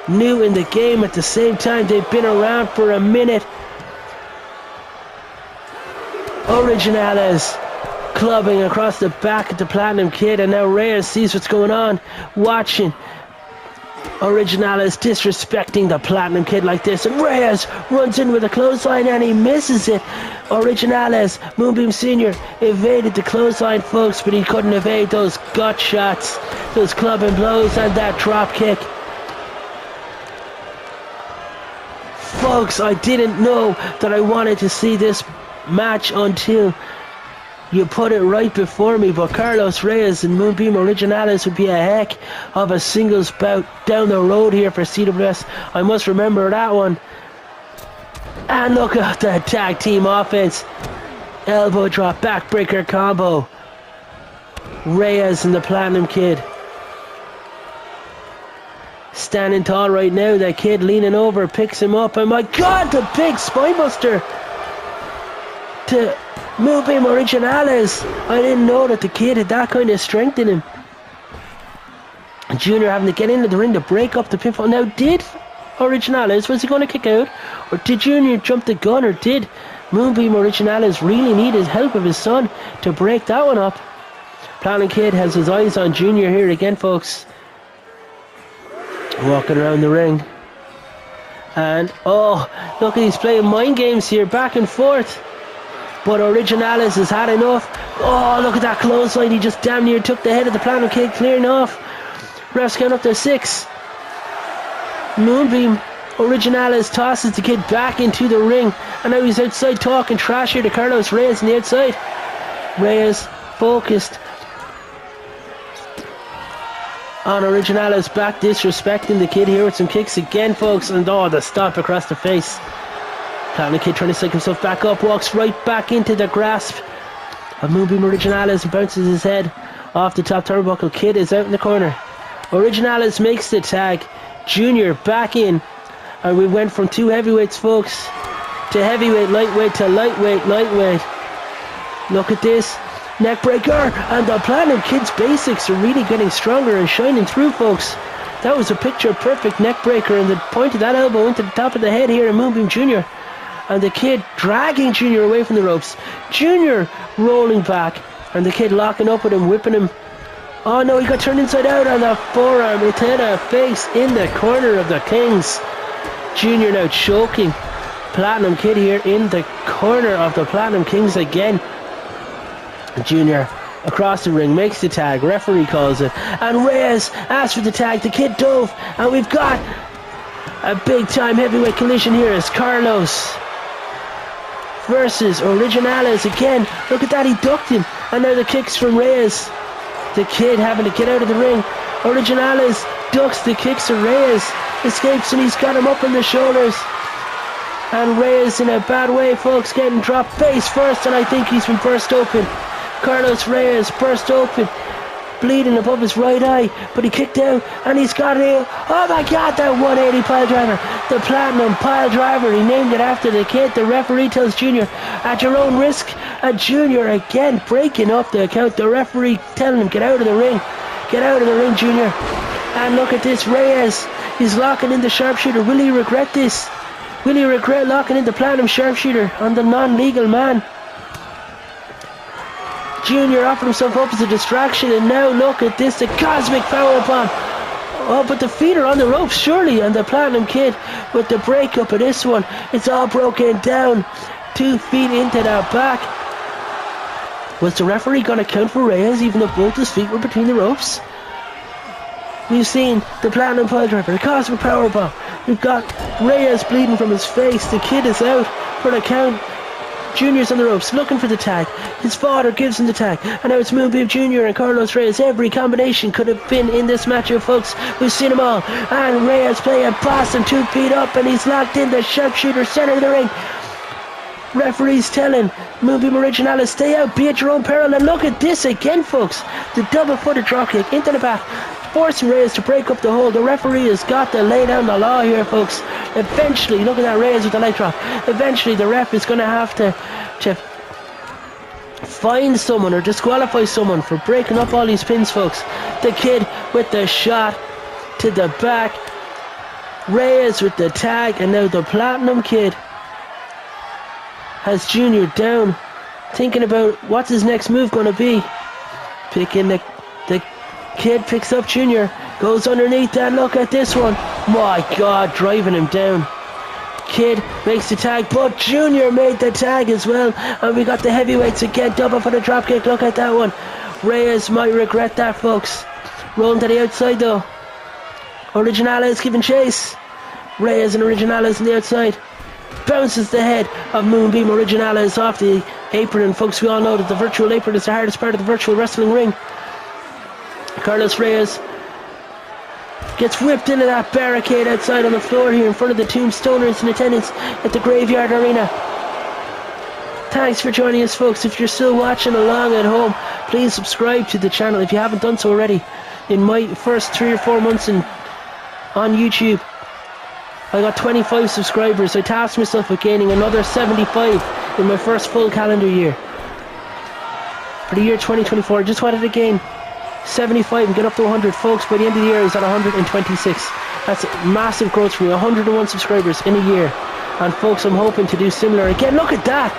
new in the game at the same time. They've been around for a minute. Originales clubbing across the back of the Platinum Kid, and now Reyes sees what's going on, watching Originales disrespecting the Platinum Kid like this, and Reyes runs in with a clothesline and he misses it. Originales, Moonbeam Sr. evaded the clothesline, folks, but he couldn't evade those gut shots, those clubbing blows, and that drop kick. Folks, I didn't know that I wanted to see this match until you put it right before me, but Carlos Reyes and Moonbeam Originales would be a heck of a singles bout down the road here for CWS. I must remember that one. And look at the tag team offense. Elbow drop, backbreaker combo. Reyes and the Platinum Kid standing tall right now. That Kid leaning over, picks him up, and my God, the big spinebuster to Moonbeam Originales. I didn't know that the Kid had that kind of strength in him. Junior having to get into the ring to break up the pinfall. Now, did Originales, was he going to kick out? Or did Junior jump the gun? Or did Moonbeam Originales really need his help of his son to break that one up? Platinum Kid has his eyes on Junior here again, folks. Walking around the ring. And, oh, look, he's playing mind games here, back and forth. But Originales has had enough. Oh, look at that clothesline. He just damn near took the head of the Platinum Kid, clearing off. Refs count up to 6. Moonbeam Originales tosses the Kid back into the ring. And now he's outside talking trash here to Carlos Reyes on the outside. Reyes focused on Originales, back disrespecting the Kid here with some kicks again, folks. And oh, the stomp across the face. Platinum Kid trying to psych himself back up, walks right back into the grasp of Moonbeam Originales and bounces his head off the top turnbuckle. Kid is out in the corner. Originales makes the tag. Junior back in. And we went from 2 heavyweights, folks, to heavyweight, lightweight, to lightweight, lightweight. Look at this. Neckbreaker. And the Platinum Kid's basics are really getting stronger and shining through, folks. That was a picture-perfect neckbreaker, and the point of that elbow into the top of the head here in Moonbeam Jr. And the Kid dragging Junior away from the ropes. Junior rolling back, and the Kid locking up with him, whipping him. Oh no, he got turned inside out on the forearm. It hit a face in the corner of the Kings. Junior now choking Platinum Kid here in the corner of the Platinum Kings again. Junior across the ring, makes the tag, referee calls it, and Reyes asks for the tag. The Kid dove, and we've got a big time heavyweight collision here as Carlos versus Originales again. Look at that, he ducked him, and now the kicks from Reyes. The Kid having to get out of the ring. Originales ducks the kicks of Reyes, escapes, and he's got him up on the shoulders. And Reyes in a bad way, folks, getting dropped face first, and I think he's been burst open. Carlos Reyes burst open, bleeding above his right eye, but he kicked out, and he's got it. Oh my God, that 180 pile driver, the platinum pile driver. He named it after the kid. The referee tells Junior, at your own risk. And Junior again breaking up the count. The referee telling him, get out of the ring. Get out of the ring, Junior. And look at this, Reyes. He's locking in the sharpshooter. Will he regret this? Will he regret locking in the platinum sharpshooter on the non-legal man? Junior offered himself up as a distraction, and now look at this, the cosmic powerbomb. Oh, but the feet are on the ropes, surely, and the Platinum Kid with the breakup of this one. It's all broken down. 2 feet into that back. Was the referee going to count for Reyes, even though both his feet were between the ropes? We've seen the Platinum Pile Driver, the Cosmic Powerbomb. We've got Reyes bleeding from his face. The Kid is out for the count. Junior's on the ropes, looking for the tag. His father gives him the tag. And now it's Moonbeam Jr. and Carlos Reyes. Every combination could have been in this matchup, folks. We've seen them all. And Reyes playing Boston, 2 feet up, and he's locked in the sharpshooter center of the ring. Referee's telling Moonbeam Originales, stay out, be at your own peril. And look at this again, folks. The double-footed dropkick into the back, forcing Reyes to break up the hold. The referee has got to lay down the law here, folks. Eventually, look at that, Reyes with the leg drop. Eventually, the ref is going to have to fine someone or disqualify someone for breaking up all these pins, folks. The Kid with the shot to the back. Reyes with the tag, and now the Platinum Kid has Junior down, thinking about what's his next move going to be. Picking the Kid picks up Junior, goes underneath that. Look at this one. My God, driving him down. Kid makes the tag, but Junior made the tag as well. And we got the heavyweights again, double for the dropkick. Look at that one. Reyes might regret that, folks. Rolling to the outside though. Originales giving chase. Reyes and Originales on the outside. Bounces the head of Moonbeam Originales off the apron. And folks, we all know that the virtual apron is the hardest part of the virtual wrestling ring. Carlos Reyes gets whipped into that barricade outside on the floor here in front of the Tombstoners in attendance at the Graveyard Arena. Thanks for joining us, folks. If you're still watching along at home, please subscribe to the channel if you haven't done so already. In my first 3 or 4 months on YouTube, I got 25 subscribers. I tasked myself with gaining another 75 in my first full calendar year. For the year 2024, I just wanted to gain 75 and get up to 100, folks. By the end of the year, he's at 126. That's massive growth for me. 101 subscribers in a year. And folks, I'm hoping to do similar again. Look at that!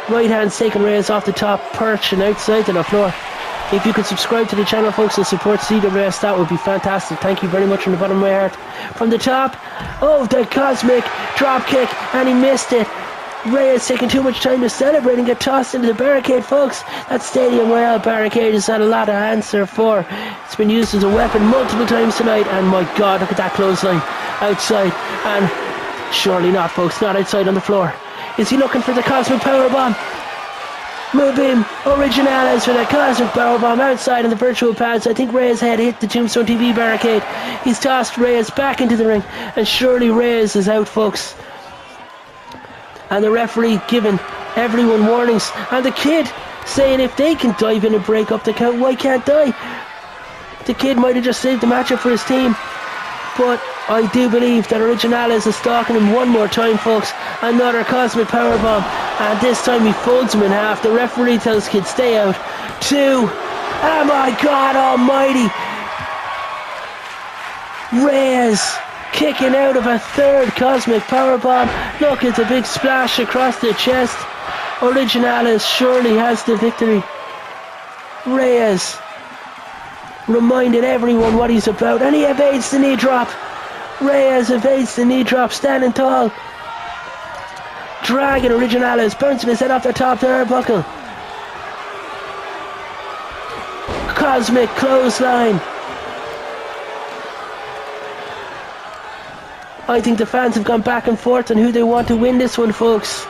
Right hand's taking Reyes off the top perch and outside to the floor. If you could subscribe to the channel, folks, and support CWS, that would be fantastic. Thank you very much from the bottom of my heart. From the top, oh, the cosmic drop kick, and he missed it. Reyes taking too much time to celebrate and get tossed into the barricade, folks. That Stadium Royale barricade has had a lot of answer for. It's been used as a weapon multiple times tonight, and my God, look at that clothesline outside. And surely not, folks, not outside on the floor. Is he looking for the cosmic powerbomb? Moonbeam Originales for the cosmic powerbomb outside on the virtual pads. I think Reyes' head hit the Tombstone TV barricade. He's tossed Reyes back into the ring, and surely Reyes is out, folks. And the referee giving everyone warnings, and the Kid saying if they can dive in and break up the count, why can't I? The Kid might have just saved the matchup for his team, but I do believe that Originales is stalking him one more time, folks. Another cosmic powerbomb, and this time he folds him in half. The referee tells Kid stay out. 2. Oh my God almighty. Reyes kicking out of a 3rd cosmic powerbomb. Look, it's a big splash across the chest. Originales surely has the victory. Reyes reminded everyone what he's about, and he evades the knee drop. Reyes evades the knee drop, standing tall, dragging Originales, bouncing his head off the top turnbuckle. Cosmic clothesline. I think the fans have gone back and forth on who they want to win this one, folks.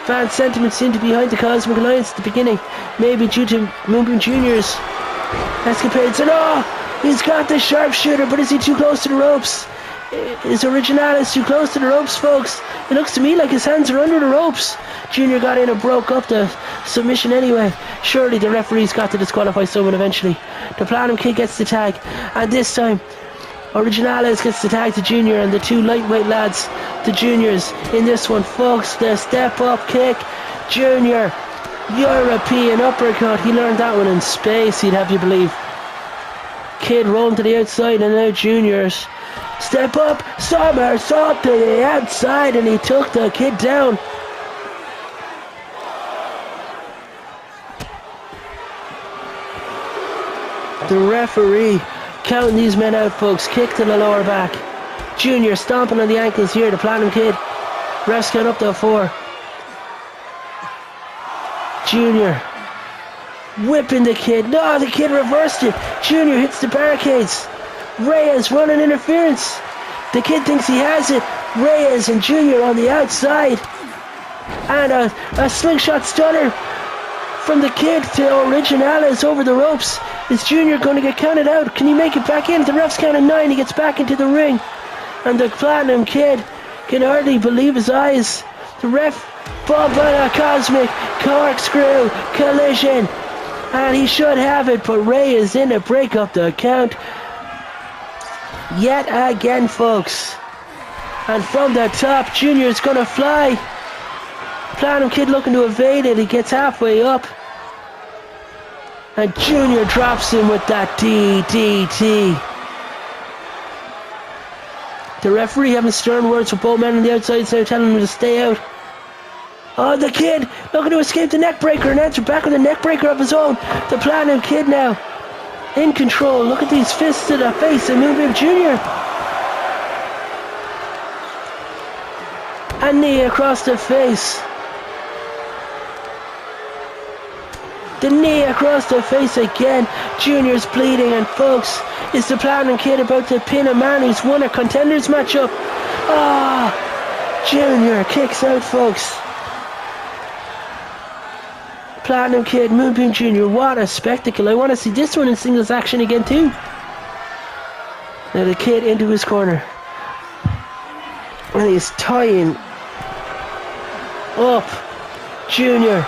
Fan sentiment seemed to be behind the Cosmic Alliance at the beginning, maybe due to Moonbeam Jr.'s escapades. And oh, he's got the sharpshooter, but is he too close to the ropes? Is Originales too close to the ropes, folks? It looks to me like his hands are under the ropes. Junior got in and broke up the submission anyway. Surely the referee's got to disqualify someone eventually. The Platinum Kid gets the tag, and this time Originales gets the tag to Junior, and the two lightweight lads, the juniors, in this one, folks. The step up kick. Junior, European uppercut. He learned that one in space, he'd have you believe. Kid rolling to the outside, and now Junior's step up, somersault to the outside, and he took the Kid down. The referee counting these men out, folks. Kick to the lower back. Junior stomping on the ankles here, the Platinum Kid. Refs count up to 4. Junior whipping the Kid. No, the Kid reversed it. Junior hits the barricades. Reyes running interference. The Kid thinks he has it. Reyes and Junior on the outside. And a slingshot stunner from the Kid to Originales over the ropes. Is Junior going to get counted out? Can he make it back in? The ref's counting 9. He gets back into the ring. And the Platinum Kid can hardly believe his eyes. The ref bump on a cosmic corkscrew collision. And he should have it, but Ray is in to break up the count. Yet again, folks. And from the top, Junior's gonna fly. Platinum Kid looking to evade it. He gets halfway up. And Junior drops him with that DDT. The referee having stern words with both men on the outside, so telling him to stay out. Oh, the Kid looking to escape the neckbreaker, and answer back with a neckbreaker of his own. The Platinum Kid now in control. Look at these fists to the face of Moonbeam Jr. A knee across the face. The knee across the face again. Junior's bleeding, and folks, is the Platinum Kid about to pin a man who's won a contenders matchup? Ah, Junior kicks out, folks. Platinum Kid, Moonbeam Jr., what a spectacle. I want to see this one in singles action again too. Now the Kid into his corner. And he's tying up Junior.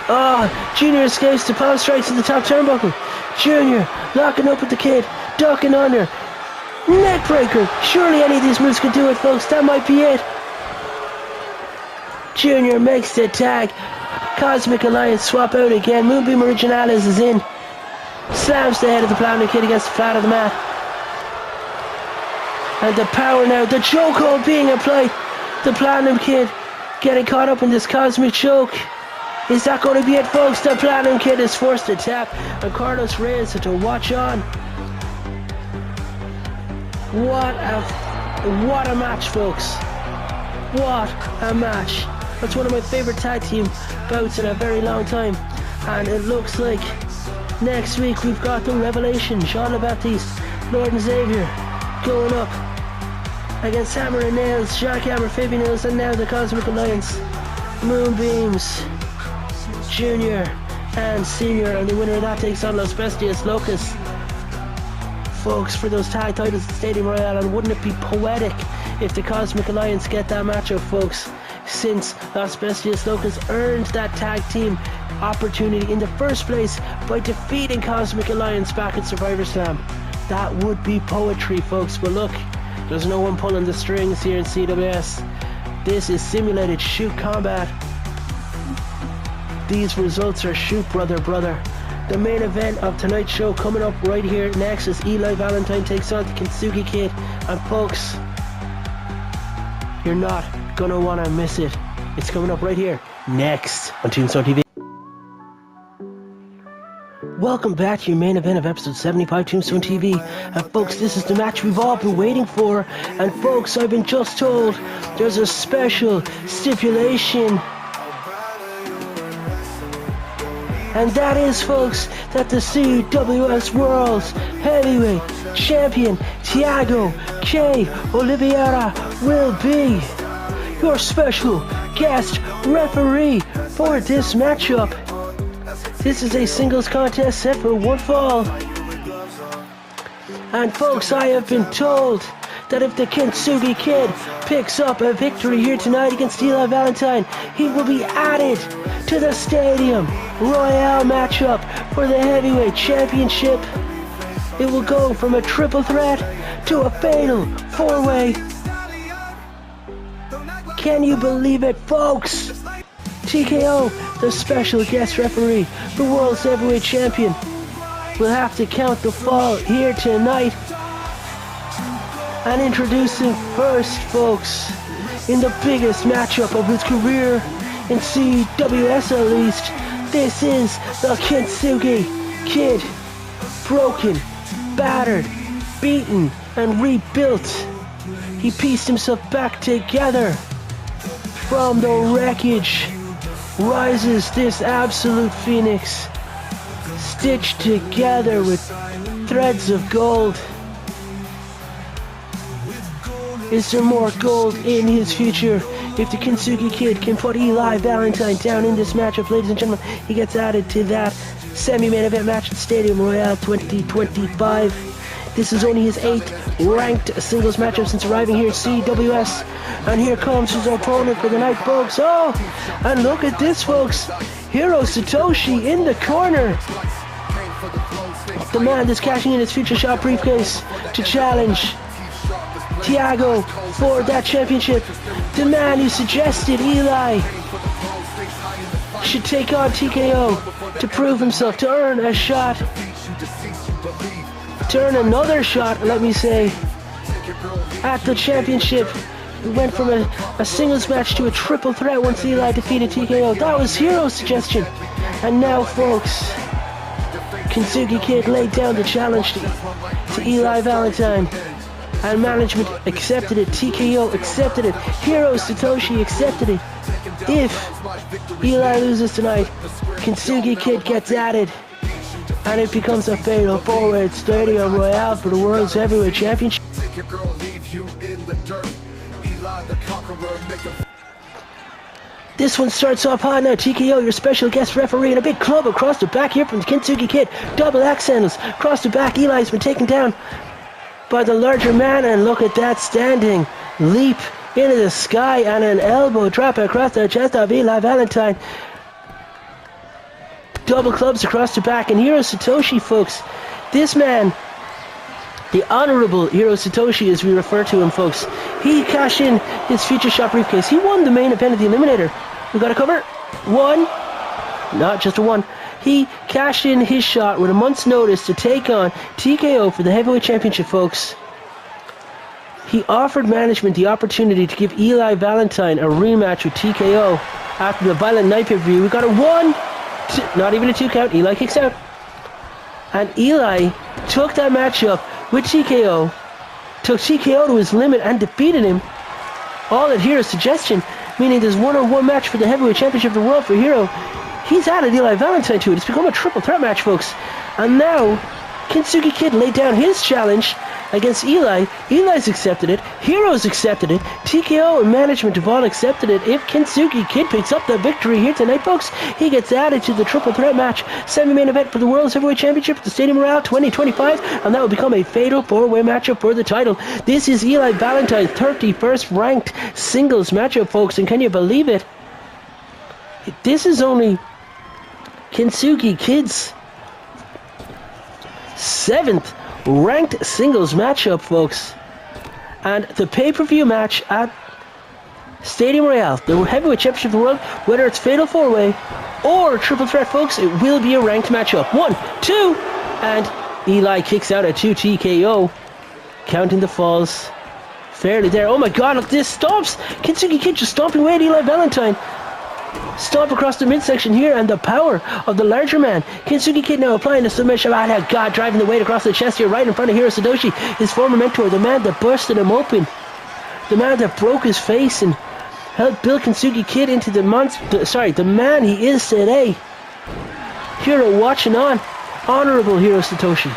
Oh, Junior escapes the palm strikes at the top turnbuckle. Junior locking up with the Kid, ducking under. Neckbreaker. Surely any of these moves could do it, folks. That might be it. Junior makes the tag. Cosmic Alliance swap out again. Moonbeam Originales is in. Slams the head of the Platinum Kid against the flat of the mat. And the power now. The chokehold being applied. The Platinum Kid getting caught up in this cosmic choke. Is that going to be it, folks? The Platinum Kid is forced to tap, and Carlos Reyes had to watch on. What a match, folks. What a match. That's one of my favorite tag team bouts in a very long time. And it looks like next week we've got the Revelation, Jean Baptiste, Lord and Xavier, going up against Hammer and Nails, Jackhammer, Fabian Nails, and now the Cosmic Alliance. Moonbeams Junior and Senior, and the winner of that takes on Los Bestias Locas, folks, for those tag titles at Stadium Royale. And wouldn't it be poetic if the Cosmic Alliance get that matchup, folks, since Los Bestias Locas earned that tag team opportunity in the first place by defeating Cosmic Alliance back at Survivor Slam. That would be poetry, folks. But look, there's no one pulling the strings here in CWS. This is simulated shoot combat. These results are shoot, brother. The main event of tonight's show coming up right here next is Eli Valentine takes on the Kintsugi Kid. And folks, you're not gonna wanna miss it. It's coming up right here next on Tombstone TV. Welcome back to your main event of episode 75 Tombstone TV. And folks, this is the match we've all been waiting for. And folks, I've been just told there's a special stipulation. And that is, folks, that the CWS World Heavyweight Champion Thiago K. Oliviera will be your special guest referee for this matchup. This is a singles contest set for one fall. And folks, I have been told that if the Kintsugi Kid picks up a victory here tonight against Eli Valentine, he will be added to the Stadium Royale matchup for the Heavyweight Championship. It will go from a triple threat to a fatal four-way. Can you believe it, folks? TKO, the special guest referee, the World's Heavyweight Champion, will have to count the fall here tonight. And introducing first, folks, in the biggest matchup of his career, in CWS at least, this is the Kintsugi Kid. Broken, battered, beaten, and rebuilt. He pieced himself back together. From the wreckage rises this absolute phoenix, stitched together with threads of gold. Is there more gold in his future? If the Kintsugi Kid can put Eli Valentine down in this matchup, ladies and gentlemen, he gets added to that semi-main event match at Stadium Royale 2025. This is only his 8th ranked singles matchup since arriving here at CWS. And here comes his opponent for the night, folks. Oh, and look at this, folks. Hiro Satoshi in the corner. The man that's cashing in his future shot briefcase to challenge Thiago for that championship. The man who suggested Eli should take on TKO to prove himself, to earn a shot, to earn another shot, let me say, at the championship. We went from a singles match to a triple threat once Eli defeated TKO. That was Hiro's suggestion. And now, folks, Kintsugi Kid laid down the challenge to Eli Valentine. And management accepted it. TKO accepted it. Hiro Satoshi accepted it. If Eli loses tonight, Kintsugi Kid gets added. And it becomes a fatal four-way at Stadium Royale for the World's Heavyweight Championship. This one starts off hot now. TKO, your special guest referee, in a big club across the back here from the Kintsugi Kid. Double axe handles across the back. Eli's been taken down by the larger man, and look at that standing leap into the sky and an elbow drop across the chest of Eli Valentine. Double clubs across the back, and Hiro Satoshi, folks, this man, the Honorable Hiro Satoshi as we refer to him, folks, he cashed in his future shot briefcase. He won the main event of the Eliminator. We got a cover. One, not just a one. He cashed in his shot with a month's notice to take on TKO for the Heavyweight Championship, folks. He offered management the opportunity to give Eli Valentine a rematch with TKO after the Violent Night pay-per-view. We got a 1, 2, not even a 2 count. Eli kicks out. And Eli took that matchup with TKO, took TKO to his limit and defeated him. All at Hiro's suggestion, meaning there's one-on-one match for the Heavyweight Championship of the world for Hiro. He's added Eli Valentine to it. It's become a triple threat match, folks. And now, Kintsugi Kid laid down his challenge against Eli. Eli's accepted it. Hiro's accepted it. TKO and management have all accepted it. If Kintsugi Kid picks up the victory here tonight, folks, he gets added to the triple threat match semi-main event for the World's Heavyweight Championship at the Stadium Royale 2025, and that will become a fatal four-way matchup for the title. This is Eli Valentine's 31st ranked singles matchup, folks, and can you believe it? This is only Kintsugi Kid's 7th ranked singles matchup, folks. And the pay-per-view match at Stadium Royale, the Heavyweight Championship of the world, whether it's fatal four-way or triple threat, folks, it will be a ranked matchup. 1, 2, and Eli kicks out at 2 TKO, counting the falls fairly there. Oh my god, look, this stomps! Kintsugi Kid just stomping away at Eli Valentine. Stomp across the midsection here, and the power of the larger man. Kintsugi Kid now applying the submission. Oh god, driving the weight across the chest here, right in front of Hiro Satoshi, his former mentor, the man that busted him open, the man that broke his face and helped build Kintsugi Kid into the the man he is today. Hiro watching on. Honorable Hiro Satoshi.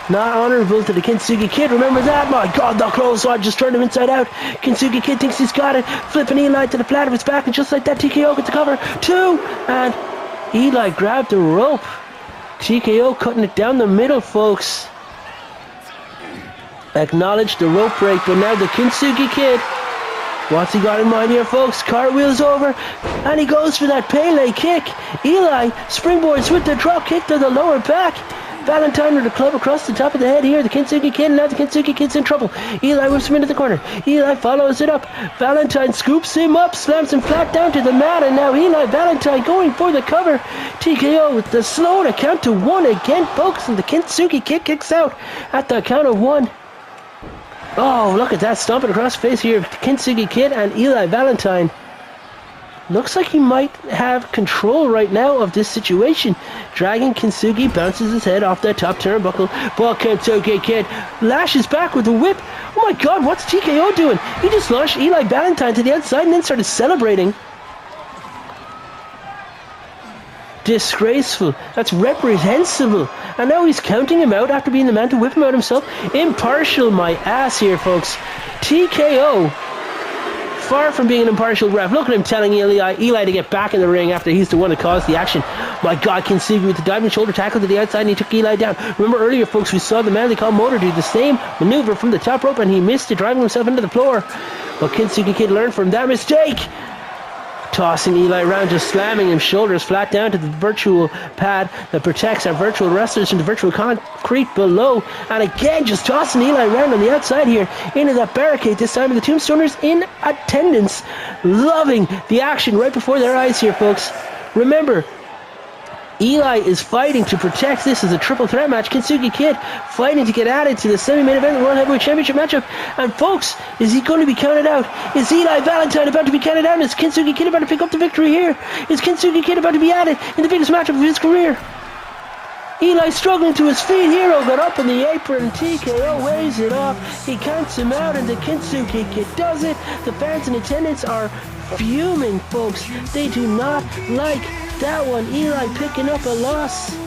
Not honorable to the Kintsugi Kid, remember that? My god, the clothesline just turned him inside out. Kintsugi Kid thinks he's got it, flipping Eli to the flat of his back, and just like that, TKO gets the cover. 2, and Eli grabbed the rope. TKO cutting it down the middle, folks. Acknowledge the rope break, but now the Kintsugi Kid. What's he got in mind here, folks? Cartwheels over, and he goes for that Pele kick. Eli springboards with the drop kick to the lower back. Valentine with a club across the top of the head here. The Kintsugi Kid, now the Kintsugi Kid's in trouble. Eli whips him into the corner. Eli follows it up. Valentine scoops him up, slams him flat down to the mat, and now Eli Valentine going for the cover. TKO with the slow to count to 1 again, folks, and the Kintsugi Kid kicks out at the count of 1. Oh, look at that, stomping across the face here. Kintsugi Kid and Eli Valentine. Looks like he might have control right now of this situation. Dragging Kintsugi, bounces his head off that top turnbuckle. But Kintsugi Kid lashes back with a whip. Oh my god, what's TKO doing? He just launched Eli Valentine to the outside and then started celebrating. Disgraceful. That's reprehensible. And now he's counting him out after being the man to whip him out himself. Impartial my ass here, folks. TKO, far from being an impartial ref. Look at him telling Eli to get back in the ring after he's the one that caused the action. My god, Kintsugi with the diving shoulder tackle to the outside, and he took Eli down. Remember earlier, folks, we saw the man they call Motor do the same maneuver from the top rope, and he missed it, driving himself into the floor. But Kintsugi Kid learned from that mistake. Tossing Eli around, just slamming him shoulders flat down to the virtual pad that protects our virtual wrestlers from the virtual concrete below. And again, just tossing Eli around on the outside here into that barricade. This time the Tombstoners in attendance, loving the action right before their eyes here, folks. Remember, Eli is fighting to protect this as a triple threat match. Kintsugi Kid fighting to get added to the semi-main event of the World Heavyweight Championship matchup. And folks, is he going to be counted out? Is Eli Valentine about to be counted out? Is Kintsugi Kid about to pick up the victory here? Is Kintsugi Kid about to be added in the biggest matchup of his career? Eli struggling to his feet. Hiro got up in the apron. TKO waves it off. He counts him out, and the Kintsugi Kid does it. The fans in attendance are fuming, folks. They do not like that one. Eli picking up a loss.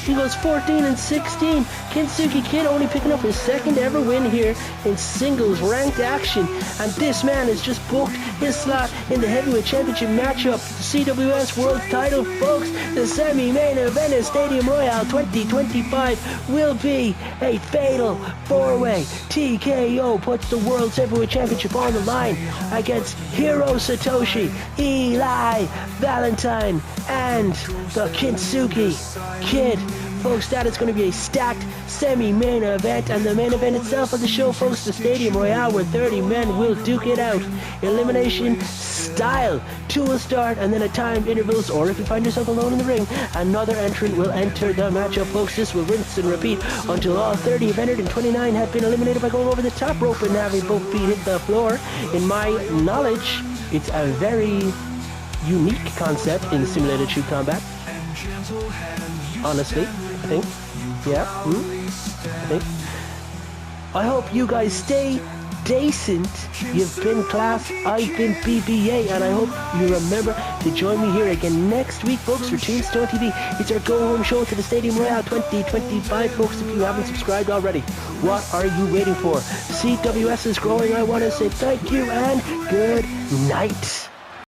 He goes 14-16. Kintsugi Kid only picking up his second ever win here in singles ranked action. And this man has just booked his slot in the heavyweight championship matchup. The CWS world title, folks. The semi-main event of Stadium Royale 2025 will be a fatal four-way. TKO puts the world's heavyweight championship on the line against Hiro Satoshi, Eli Valentine, and the Kintsugi Kid. Folks, that is going to be a stacked semi-main event, and the main event itself of the show, folks, the Stadium Royale, where 30 men will duke it out. Elimination style. 2 will start, and then at timed intervals, or if you find yourself alone in the ring, another entrant will enter the matchup, folks. This will rinse and repeat until all 30 have entered and 29 have been eliminated by going over the top rope and having both feet hit the floor. In my knowledge, it's a very unique concept in simulated shoot combat. Honestly, I think. Yeah, I think. I hope you guys stay decent. You've been class, I've been BBA, and I hope you remember to join me here again next week, folks, for Tombstone TV. It's our go-home show to the Stadium Royale 2025, folks. If you haven't subscribed already, what are you waiting for? CWS is growing. I want to say thank you and good night.